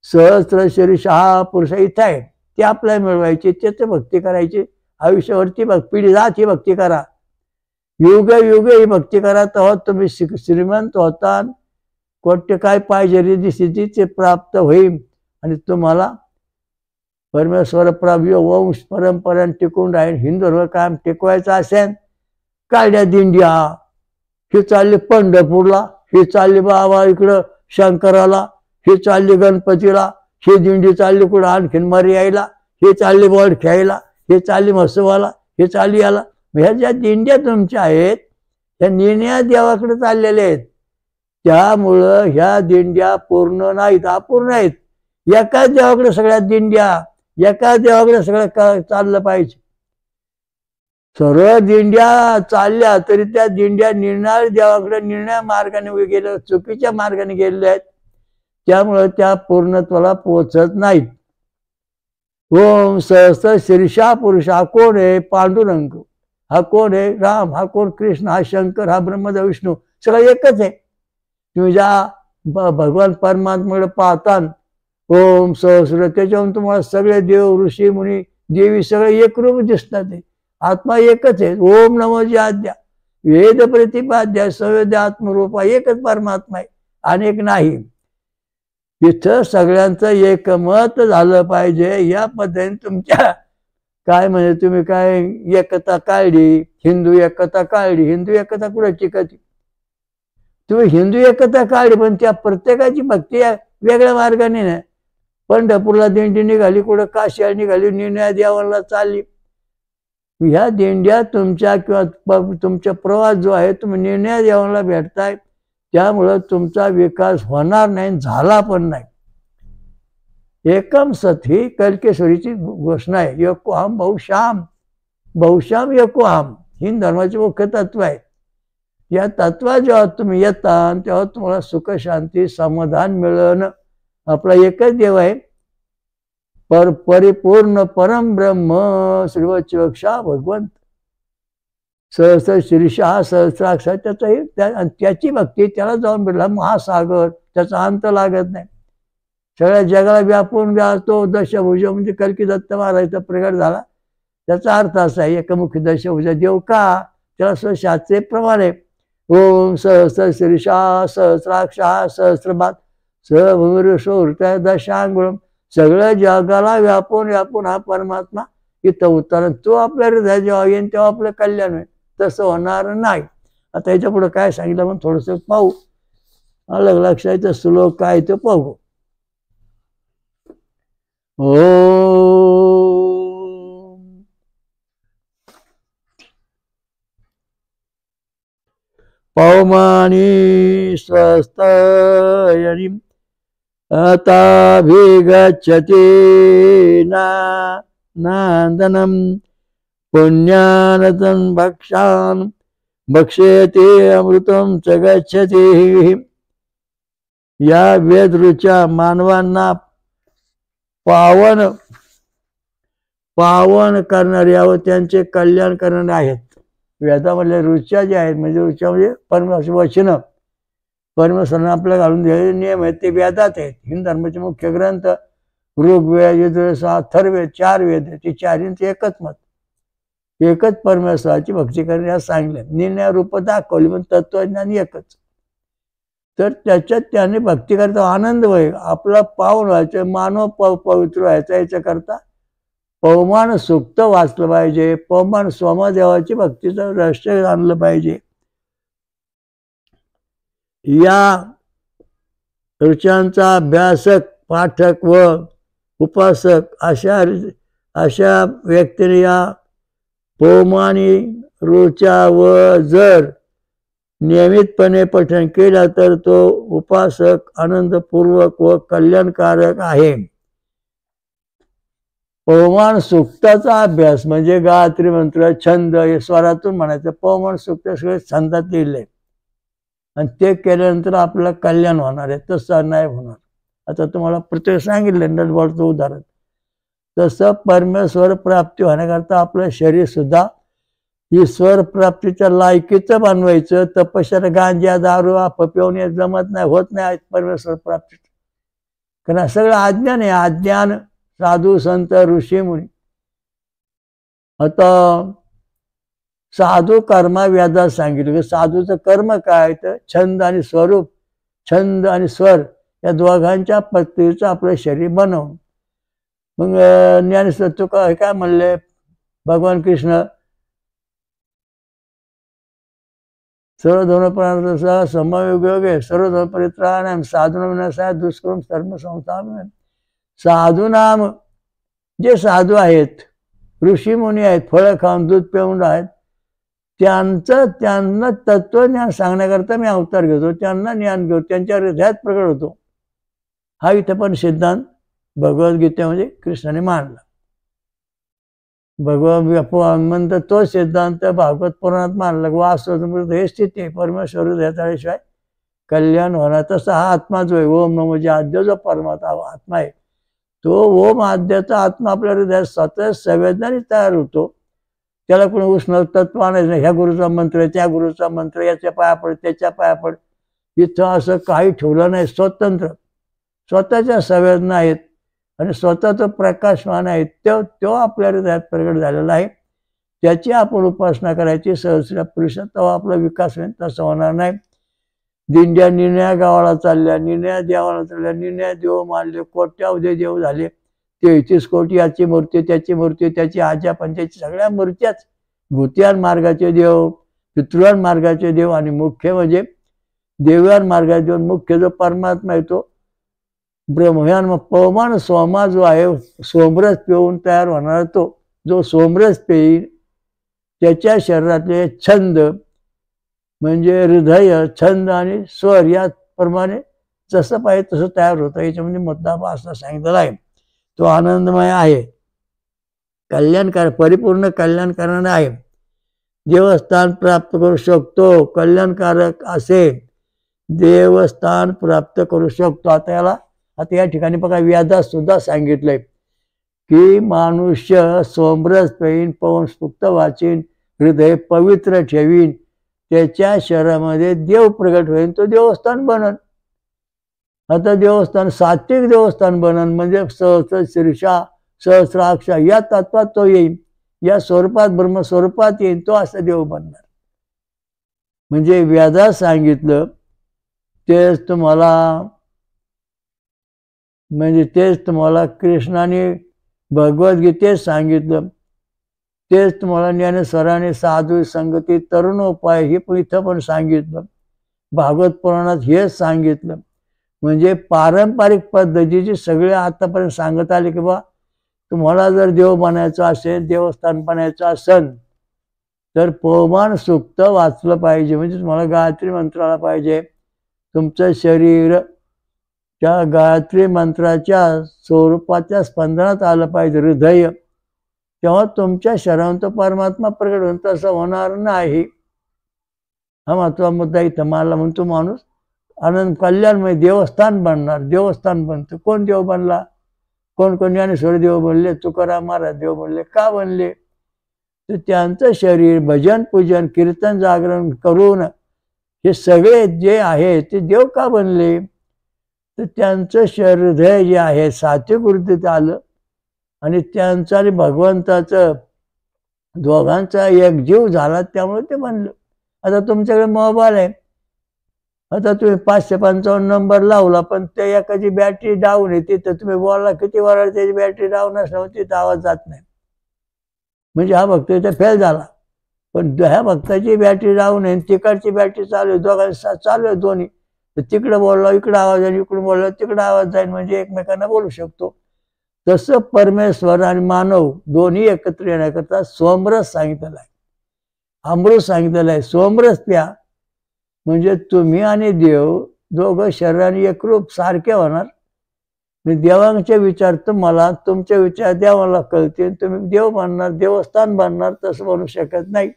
सहस्र शीर्षा पुरुष इथं आहे. ती आपल्याला मिळवायची, त्याची भक्ती करायची. आयुष्यावरती पिढी जात ही भक्ती करा, युग युग ही भक्ती करा. तेव्हा तुम्ही श्रीमंत होता. कोणते काय पाहिजे रिधी सिद्धीचे प्राप्त होईल आणि तुम्हाला परमेश्वर प्राप्त वंश परंपरा टिकून राहील. हिंदू धर्म काम टिकवायचं असेल, काढ्या दिंड्या, ही चालली पंढरपूरला, ही चालली बाबा इकडं शंकराला, ही चालली गणपतीला, ही दिंडी चालली कुठं आणखीन मरी यायला, ही चालली बोर्ड खेळायला, ही चालली मसोबाला, ही चालली याला. ह्या ज्या दिंड्या तुमच्या आहेत ह्या निर्णया देवाकडे चाललेल्या आहेत. त्यामुळं ह्या दिंड्या पूर्ण नाहीत, अपूर्ण आहेत. एकाच देवाकडे सगळ्या दिंड्या, एकाच देवाकडे सगळं चाललं पाहिजे. सर्व दिंड्या चालल्या तरी त्या दिंड्या निर्णय देवाकडे निर्णय मार्गाने गेल्या, चुकीच्या मार्गाने गेलेल्या आहेत. त्यामुळं त्या पूर्णत्वाला पोचत नाहीत. ओम सहस्र शीर्षा पुरुष हा कोण आहे? पांडुरंग. हा कोण आहे? राम. हा कोण? कृष्ण. हा शंकर. हा ब्रह्मदेव विष्णू. सगळं एकच आहे. तुम्ही ज्या भगवान परमात्म्याकडे पाहता ओम सहस्र, त्याच्यावरून तुम्हाला सगळे देव ऋषी मुनी देवी सगळे एकरूप दिसतात. आत्मा एकच आहे. ओम नमो आद्या वेद प्रतिपाद्या सवेद आत्मरूपा, एकच परमात्मा आहे, अनेक नाही. तिथं सगळ्यांचं एकमत झालं पाहिजे. या पद्धतीने तुमच्या काय म्हणजे तुम्ही काय एकता काढली, हिंदू एकता काढली. हिंदू एकता कुठे टिकती? तुम्ही हिंदू एकता काढली, पण त्या प्रत्येकाची भक्ती वेगळ्या मार्गाने नाही. पंढरपूरला दिंडी निघाली, कुठं काशीला निघाली, निर्णय देवाला चालली. ह्या दिंड्या तुमच्या किंवा तुमचा प्रवास जो आहे तुम्ही निर्णय देवाला भेटताय, त्यामुळं तुमचा विकास होणार नाही, झाला पण नाही. एकम सत ही कल्केश्वरीची घोषणा आहे. एकोहम बहुश्याम, बहुश्याम एकोहम हिंदू धर्माचे मुख्य तत्व आहे. या तत्वा जेव्हा तुम्ही येता तेव्हा तुम्हाला सुख शांती समाधान मिळणं. आपला एकच देव आहे, परिपूर्ण परम ब्रह्म श्रीवत्सवक्षा भगवंत. सहस्र शीर्षा सहस्राक्षर, त्याची भक्ती त्याला जाऊन भेटला. महासागर, त्याचा अंत लागत नाही. सगळ्या जगाला व्यापून तो दशभुज म्हणजे कल्की दत्त महाराजाचा प्रगट झाला. त्याचा अर्थ असा आहे एकमुखी दशभुज देव का? त्याला स्वशास्त्रे प्रमाणे ओम सहस्र शीर्षा सहस्राक्षा सहस्रपाद सहभूर्षोहृतय दशांगुळम, सगळ्या जगाला व्यापून व्यापून हा परमात्मा इथं उतरला. तो आपल्या हृदयात जेव्हा येईन तेव्हा आपलं कल्याण होईल. तसं होणार नाही. आता याच्या पुढे काय सांगितलं म्हणून थोडंसं पाहू. अलग लक्षात श्लोक काय ते पाहू. ओ पौमानी स्वस्तयनी अताभिगच्छति नान्दनं पुण्यानतं भक्षान् भक्ष्यते अमृतं च गच्छति. या वेदरूच्या मानवांना पावन करणाऱ्या व त्यांचे कल्याण करणारे आहेत. वेदामधल्या रुच्या ज्या आहेत म्हणजे रुच्या म्हणजे परमेश्वर वचन, परमेश्वरानं आपल्याला घालून दिलेले नियम आहेत ते वेदात आहेत. हिंदू धर्माचे मुख्य ग्रंथ ऋग्वेद, यजुर्वेद, अथर्ववेद 4 वेद आहेत. ते 4 एकच मत, एकच परमेश्वराची भक्ती करण्यास सांगितले. निर्णय रूप दाखवली पण तत्वज्ञान एकच. तर त्याच्यात त्याने भक्ती करता आनंद होईल, आपला पावन व्हायचं, मानव पवित्र व्हायचा, याच्याकरता पवमान सुक्त वाचलं पाहिजे, पवमान सोमदेवाची भक्तीचं रहस्य आणलं पाहिजे. या ऋचांचा अभ्यासक, पाठक व उपासक अशा व्यक्तीने या पवमानी ऋचा व जर नियमितपणे पठण केला तर तो उपासक आनंदपूर्वक व कल्याणकारक आहे. पवमान सुक्ताचा अभ्यास म्हणजे गायत्री मंत्र, छंद, हे स्वरातून म्हणायचं. पवमान सुक्त सगळे छंदात लिहिले आणि ते केल्यानंतर आपलं कल्याण होणार आहे, तसं नाही होणार. आता तुम्हाला प्रत्येक सांगितलं नटबॉलचं उदाहरण. तसं परमेश्वर प्राप्ती होण्याकरता आपलं शरीर सुद्धा ईश्वर प्राप्तीच्या लायकीचं बनवायचं. तपश्चर्या, गांजा, दारू, पिऊन हे जमत नाही, होत नाही परमेश्वर प्राप्ती. कारण सगळं अज्ञान आहे, अज्ञान. साधू संत ऋषी मुनी. आता साधू कर्मा वेदात सांगितलं की साधूचं कर्म काय, तर छंद आणि स्वरूप, छंद आणि स्वर या दोघांच्या पत्तीचं आपलं शरीर बनवून. मग ज्ञानेश्वर तुका काय म्हणले भगवान कृष्ण, सर्वधर्म प्राणांचा समयोगे सर्वधर्म परित्राणाम साधून विनाशाय दुष्कर्म धर्म संस्थापन. साधू नाम जे साधू आहेत, ऋषी मुनी आहेत, फळं खाऊन दूध पिऊन आहेत, त्यांना तत्वज्ञान सांगण्याकरता मी अवतार घेतो, त्यांना ज्ञान घेतो, त्यांच्या हृदयात प्रकट होतो. हा इथं पण सिद्धांत भगवद्गीतेमध्ये कृष्णाने मांडला. म्हणतात तो सिद्धांत भागवत पुराणात मानला. वास्तव हे स्थिती आहे, परमेश्वर हृदयाशिवाय कल्याण होणार. तसा हा आत्मा जो आहे, ओम नमो, जे आद्य जो परमात्मा आत्मा आहे, तो ओम आद्याचा आत्मा आपल्या हृदयात स्वतः संवेदनाने तयार होतो. त्याला कोणी उष्ण तत्व आणायचं नाही, ह्या गुरुचा मंत्र, त्या गुरुचा मंत्र, याच्या पाया पड, त्याच्या पाया पड, इथं असं काही ठेवलं नाही. स्वतंत्र स्वतःच्या संवेदना आहेत आणि स्वतः तो प्रकाशमान आहे, तो आपल्या हृदयात प्रगट झालेला आहे. त्याची आपण उपासना करायची. सहस्र पुरुषात तेव्हा आपला विकास होईल, तसं होणार नाही. दिंड्या निन्या गावाला चालल्या, निन्या देवाला चालल्या, निन्या देव मानले, कोट्यावधी देव झाले, 33 कोटी, याची मूर्ती, त्याची मूर्ती, त्याची आजा पंचायची, सगळ्या मूर्त्याच. भूतियान मार्गाचे देव, पितृयान मार्गाचे देव आणि मुख्य म्हणजे देवयान मार्गाचे देव. मुख्य जो परमात्मा येतो ब्रह्मयान. मग पवमान सोमा जो आहे, सोमरस पिऊन तयार होणारा तो जो सोमरस पेईल, त्याच्या शरीरातले छंद म्हणजे हृदय, छंद आणि स्वर याप्रमाणे जसं पाहिजे तसं तयार होतं. याच्यामध्ये मुद्दा असं सांगितलेला आहे. तो आनंदमय आहे, कल्याणकार, परिपूर्ण कल्याण करणारा आहे. देवस्थान प्राप्त करू शकतो, कल्याणकारक असे देवस्थान प्राप्त करू शकतो. आता या ठिकाणी बघा वेदात सुद्धा सांगितलंय की मनुष्य सोमरस पेईन, पवन सुक्त वाचीन, हृदय पवित्र ठेवीन, त्याच्या शरीरामध्ये देव प्रगट होईल, तो देवस्थान बनन. आता देवस्थान सात्विक देवस्थान बनन म्हणजे सहस्र शीर्षा, सहस्राक्ष या तत्वात तो येईल, या स्वरूपात ब्रह्मस्वरूपात येईल, तो असं देव बनणार. म्हणजे वेदात सांगितलं तेच तुम्हाला कृष्णाने भगवद्गीतेत सांगितलं, तेच तुम्हाला ज्ञानेश्वराने साधू संगती तरुण उपाय हे पण इथं पण सांगितलं. भागवत पुराणात हेच सांगितलं. म्हणजे पारंपरिक पद्धतीचे सगळे आतापर्यंत सांगत आले की बा तुम्हाला जर देव बनायचं असेल, देवस्थान बनायचं असेल तर पवमान सुक्त वाचलं पाहिजे. म्हणजे तुम्हाला गायत्री मंत्राला पाहिजे, तुमचं शरीर त्या गायत्री मंत्राच्या स्वरूपाच्या स्पंदनात आलं पाहिजे, हृदय, तेव्हा तुमच्या शरीरात तो परमात्मा प्रगट होऊन. तसं होणार नाही. हा महत्वाचा मुद्दा इथं मानला. म्हणतो माणूस आनंद कल्याणमय देवस्थान बनणार. देवस्थान बनतं. कोण देव बनला? कोण ज्ञानेश्वर देव बनले, तुकाराम महाराज देव बनले. का बनले? तर त्यांचं शरीर भजन पूजन कीर्तन जागरण करून हे सगळे जे आहे ते देव का बनले? तर त्यांचं हृदय जे आहे सात्विक वृत्तीत आलं आणि त्यांचं आणि भगवंताचं दोघांचा एक जीव झाला, त्यामुळे ते बनलं. आता तुमच्याकडे मोबाईल आहे, आता तुम्ही 555 नंबर लावला, पण त्या एकाची बॅटरी डाऊन येते, तर तुम्ही बोलला किती वेळा त्याची बॅटरी डाऊन असल्यामुळे तिथं आवाज जात नाही, म्हणजे हा भक्त इथे फेल झाला. पण ह्या भक्ताची बॅटरी डाऊन आहे, तिकडची बॅटरी चालू आहे, दोघांची चालू आहे दोन्ही, तर तिकडे बोलला इकडे आवाज जाईल, इकडे बोलला तिकडे आवाज जाईल, म्हणजे एकमेकांना बोलू शकतो. तसं परमेश्वर आणि मानव दोन्ही एकत्र येण्याकरता सोमरस सांगितलेला आहे, अमृत सांगितलेलं आहे. सोमरस प्या म्हणजे तुम्ही आणि देव दोघं शरीराने एकरूप सारखे होणार. मी देवांचे विचार तुम्हाला, तुमचे विचार देवाला कळतील, तुम्ही देव बांधणार, देवस्थान बांधणार, तसं बनू शकत नाही.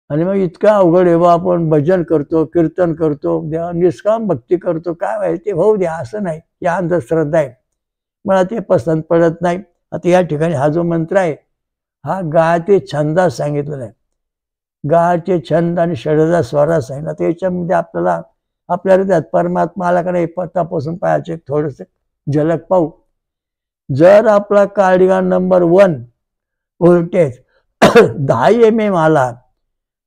आणि मग इतका अवघड आहे बा, आपण भजन करतो, कीर्तन करतो, देवा निष्काम भक्ती करतो, काय व्हायचं ते होऊ द्या असं नाही, या अंधश्रद्धा आहे, मला ते पसंत पडत नाही. आता या ठिकाणी हा जो मंत्र आहे हा गायत्री छंदास सांगितलेला आहे, गायचे छंद आणि षडजा स्वरास सांगितलं. तर याच्यामध्ये आपल्याला आपल्या हृदयात परमात्मा आला का नाही तपासून पाहायचे, थोडंसं झलक पाहू. जर आपला कार्डिगान नंबर 1 व्होल्टेज 10 mm आला,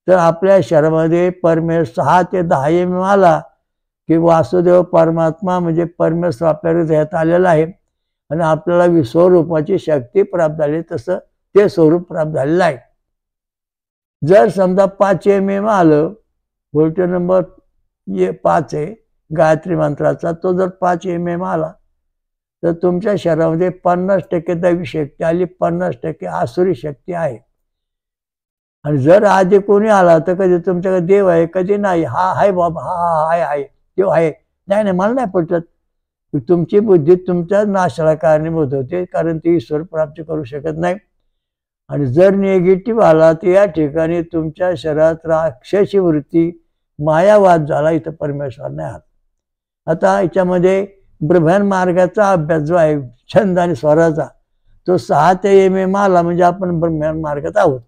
तर आपल्या शरीरामध्ये 6 ते 10 mm आला की वासुदेव परमात्मा म्हणजे परमेश्वर आपल्या हृदयात आलेला आहे आणि आपल्याला विश्वरूपाची शक्ती प्राप्त झाली, तसं ते स्वरूप प्राप्त झालेलं आहे. जर समजा 5 mm आलं, व्होल्टेज नंबर 5 आहे गायत्री मंत्राचा, तो जर 5 mm आला तर तुमच्या शरीरामध्ये 50% दैवी शक्ती आली, 50% आसुरी शक्ती आहे. आणि जर आधी कोणी आला तर कधी तुमच्याकडे देव आहे, कधी नाही, हा आहे बाबा, हा आहे देव आहे, नाही नाही मला नाही पटत. तुमची बुद्धी तुमच्या नाशाला कारणीभूत होते, कारण ती ईश्वर प्राप्ती करू शकत नाही. आणि जर निगेटिव्ह आला तर या ठिकाणी तुमच्या शरीरात राक्षसी वृत्ती मायावाद झाला, इथं परमेश्वर नाही आला. आता याच्यामध्ये ब्रह्मांड मार्गाचा अभ्यास जो आहे छंद आणि स्वराचा, तो 6 ते mm आला म्हणजे आपण ब्रह्मांड मार्गात आहोत.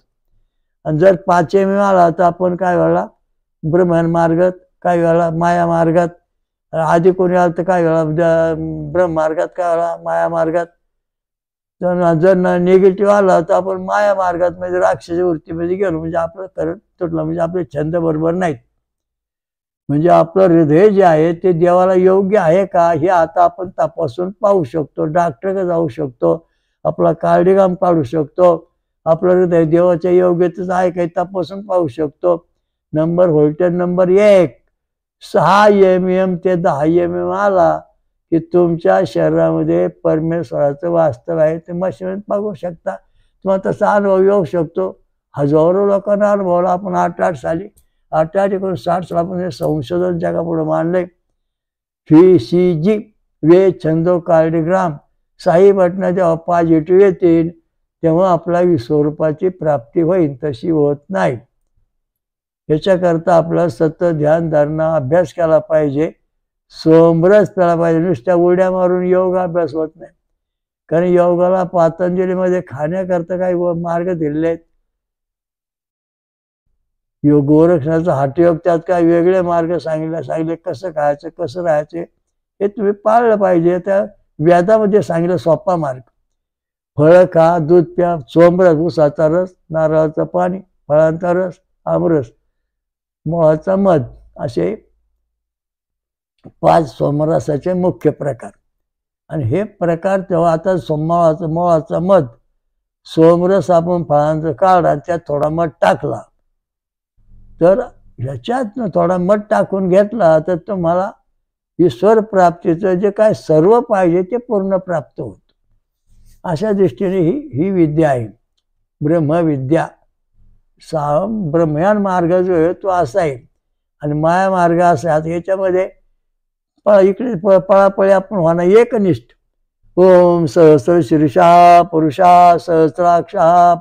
आणि जर 5 mm आला तर आपण काय वेळा ब्रह्मांड मार्गात, काय वेळा माया मार्गात, आधी कोणी आलं तर काय वेळा ब्रह्म मार्गात, काय वेळा माया मार्गात. जर निगेटिव्ह आला तर आपण माया मार्गात म्हणजे राक्षसी वृत्तीमध्ये गेलो, म्हणजे आपलं करंट तुटलं, म्हणजे आपले छंद बरोबर नाहीत. म्हणजे आपलं हृदय जे आहे ते देवाला योग्य आहे का हे आता आपण तपासून पाहू शकतो. डॉक्टरकडे जाऊ शकतो, आपला कार्डिगाम काढू शकतो, आपलं हृदय देवाच्या योग्यतेच आहे काही तपासून पाहू शकतो. व्होल्टेज नंबर 1 6 mm ते 10 mm आला की तुमच्या शरीरामध्ये परमेश्वराचं वास्तव आहे ते मशीन बघू शकता. तुम्हाला तसा अनुभव येऊ शकतो. हजारो लोकांना अनुभवला. आपण 88 साली 88-60 सालापासून संशोधन जगापुढे मांडले. PCG वे छंदो कार्डिग्राम साई बटना जेव्हा पॉझिटिव्ह येतील तेव्हा आपला विश्वरूपाची प्राप्ती होईल, तशी होत नाही. याच्याकरता आपला सतत ध्यान धारणा अभ्यास केला पाहिजे, सोमरस प्यायला पाहिजे. नुसत्या उड्या मारून योग अभ्यास होत नाही, कारण योगाला पतंजलीमध्ये खाण्याकरता काही मार्ग दिलेले आहेत. योग गोरक्षणाचा हठयोग, त्यात काय वेगळे मार्ग सांगितले कसं खायचं कसं राहायचं हे तुम्ही पाळलं पाहिजे. त्या वेदामध्ये सांगितलं सोपा मार्ग, फळं खा, दूध प्या, सोमरस, ऊसाचा रस, नारळाचं पाणी, फळांचा रस, आमरस, मोळाचा मध, असे 5 सोमरसाचे मुख्य प्रकार. आणि हे प्रकार तेव्हा आता मोळाचा मध, सोमरस आपण फळांचं काढा आणि त्यात थोडा मध टाकला, तर ह्याच्यात थोडा मध टाकून घेतला तर तुम्हाला ईश्वर प्राप्तीचं जे काय सर्व पाहिजे ते पूर्ण प्राप्त होतं. अशा दृष्टीने ही विद्या आहे ब्रह्मविद्या. ब्रह्मयान मार्ग जो आहे तो असा आहे आणि माया मार्ग असा आहे. याच्यामध्ये इकडे पळापळी आपण होणार एकनिष्ठ. ओम सहस्र शीर्षा पुरुषा सहस्राक्षा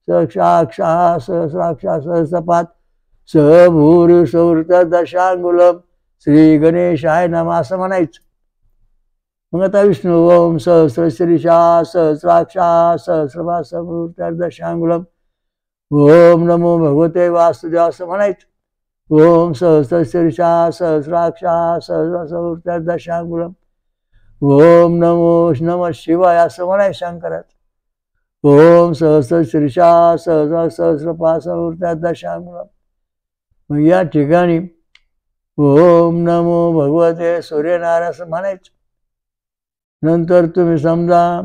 सहस्राक्षा सहस्राक्षा सहस्रपात सहभूरिशवृत दशांगुलम श्री गणेशाय नमः असं म्हणायचं. मग आता विष्णू ओम सहस्र शीर्षा सहस्राक्षा सहस्रपात सहभूरित दशांगुलम ओम नमो भगवते वासुदेव असं म्हणायचं. ओम सहस्र शीर्षा सहस्राक्षा सहस्रभूरित दशांगुलम ओम नमो नमः शिवाय असं म्हणायचं शंकराचं. ओम सहस्र शीर्षा सहस्रपात सहभूरित दशांगुलम. मग या ठिकाणी ओम नमो भगवते सूर्यनारायण असं म्हणायचं. नंतर तुम्ही समजा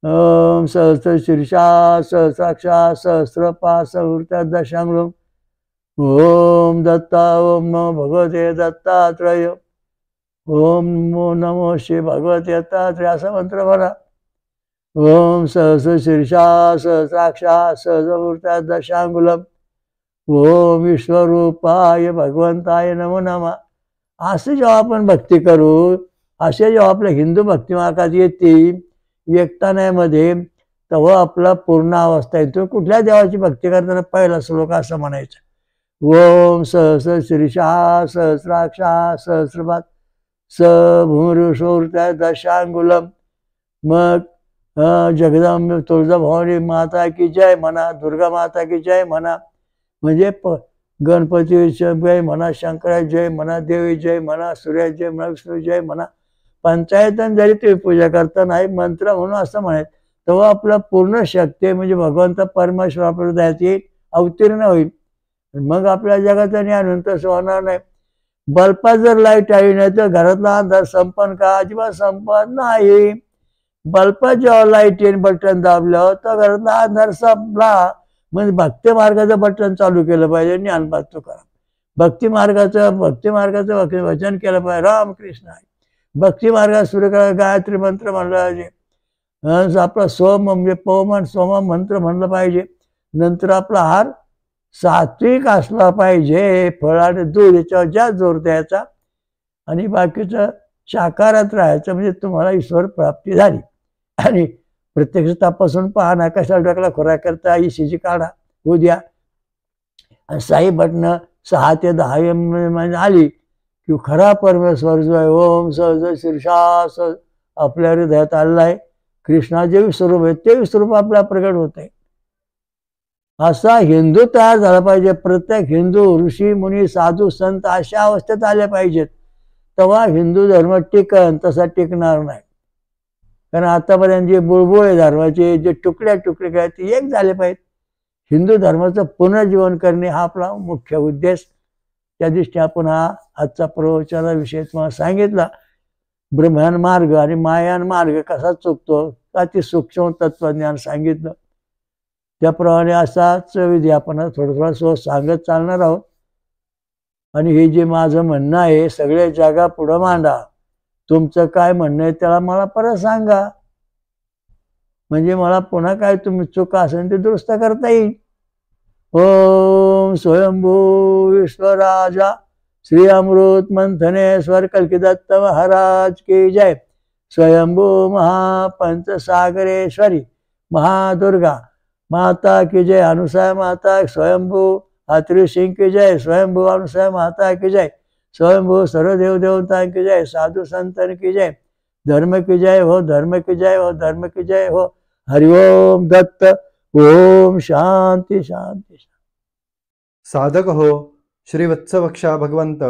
ओम सहस्र शीर्षा सहस्राक्षा सहस्रपा सहृत्या दशांगुलम ओम दत्ता ओम नमो भगवते दत्तात्रय ओम नमो श्री भगवते दत्तात्रय असा मंत्र म्हणा. ओम सहस्र शीर्षा सहस्राक्षा सहस्रमूर्त्या दशांगुलम ओम विश्वरूपाय भगवंताय नमो नमः. असे जेव्हा आपण भक्ती करू, असे जेव्हा आपल्या हिंदू भक्ती मार्गात येतील एकतानामध्ये, तेव्हा आपला पूर्ण अवस्था येतो. कुठल्या देवाची भक्ती करताना पहिला श्लोक असं म्हणायचं, ओम सहस्र शीर्षा सहस्राक्षा सहस्रपाद स भूमृषोर्त्या दशांगुलम. मग जगदंबे तुळजाभवानी माता की जय म्हणा, दुर्गा माता की जय म्हणा, म्हणजे गणपती जय म्हणा, शंकरा जय म्हणा, देवी जय म्हणा, सूर्या जय म्हणा, विष्णू जय म्हणा. पंचायतन जरी तुम्ही पूजा करताना मंत्र म्हणून असं म्हणत, तेव्हा आपला पूर्ण शक्ती म्हणजे भगवंत परमेश्वर आपल्या हृदयात येईल, अवतीर्ण होईल. मग आपल्या जगाचं ज्ञान तसं होणार नाही. बल्बात जर लाईट आली नाही तर घरातला अंधार संपन का? अजिबात संपत नाही. बल्बात जेव्हा लाईट येईल बटन दाबलं तर घरातला अंधार संपला. म्हणजे भक्ती मार्गाचं बटन चालू केलं पाहिजे, ज्ञान प्राप्त करा. भक्ती मार्गाचं वचन केलं पाहिजे, रामकृष्ण आहे. भक्ती मार्गात सुरू करा, गायत्री मंत्र म्हणलं पाहिजे, आपला सोम म्हणजे पवमान सोम मंत्र म्हणलं पाहिजे. नंतर आपला आहार सात्विक असला पाहिजे, फळ आणि दूध याच्यावर जास्त जोर द्यायचा, आणि बाकीचं शाकाहारात राहायचं. म्हणजे तुम्हाला ईश्वर प्राप्ती झाली. आणि प्रत्यक्ष तपासून पहा ना, कशाला डोक्याला खोराक करता, ईशीची काढा उद्या. आणि साई बटणं 6 ते 10 महिने आली की खरा परमेश्वर जो आहे ओम सहज शीर्षा स आपल्या हृदयात आलेला आहे. कृष्णाचे विश्वरूप आहे, ते विश्वरूप आपल्या प्रगट होत आहे. असा हिंदू तयार झाला पाहिजे. प्रत्येक हिंदू ऋषी मुनी साधू संत अशा अवस्थेत आले पाहिजेत, तेव्हा हिंदू धर्म टिकन, तसा टिकणार नाही. कारण आतापर्यंत जे बुळबुळे धर्माचे जे तुकड्या काय ते एक झाले पाहिजेत. हिंदू धर्माचं पुनर्जीवन करणे हा आपला मुख्य उद्देश. त्या दृष्टी आपण हा आजचा प्रवचनाचा विषय तुम्हाला सांगितला. ब्रह्मायन मार्ग आणि मायान मार्ग कसा चुकतो, अति सूक्ष्म तत्वज्ञान सांगितलं. त्याप्रमाणे असाच विधी आपण थोडं सांगत चालणार आहोत. आणि हे जे माझं म्हणणं आहे सगळे जागा पुढं मांडा. तुमचं काय म्हणणं आहे त्याला मला परत सांगा, म्हणजे मला पुन्हा काय तुम्ही चुका असेल ते दुरुस्त करता येईल. ओम स्वयंभू विश्वराजा श्री अमृत मंथनेश्वर कल्किदत्त महाराज की जय. स्वयंभू महापंचसागरेश्वरी महादुर्गा माता की जय. अनुसया माता स्वयंभू हात्री सिंह की जय. स्वयंभू अनुसया माता की जय. स्वयंभू सर्वदेव देवता की जय. साधु संतन की जय. धर्म की जय हो, धर्म की जय हो, धर्म की जय हो. हरिओम दत्त. ओम शांती शांती. साधक हो श्री वत्सवक्षा भगवंत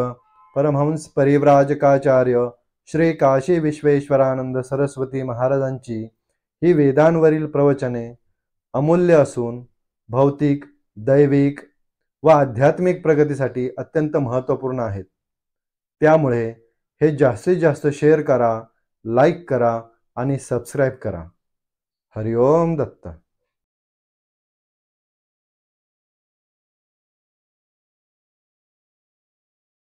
परमहंस परिव्राजकाचार्य श्री काशी विश्वेश्वरानंद सरस्वती महाराजांची ही वेदांवरील प्रवचने अमूल्य असून भौतिक, दैविक व आध्यात्मिक प्रगतीसाठी अत्यंत महत्त्वपूर्ण आहेत. त्यामुळे हे जास्तीत जास्त शेअर करा, लाईक करा आणि सबस्क्राईब करा. हरिओम दत्त.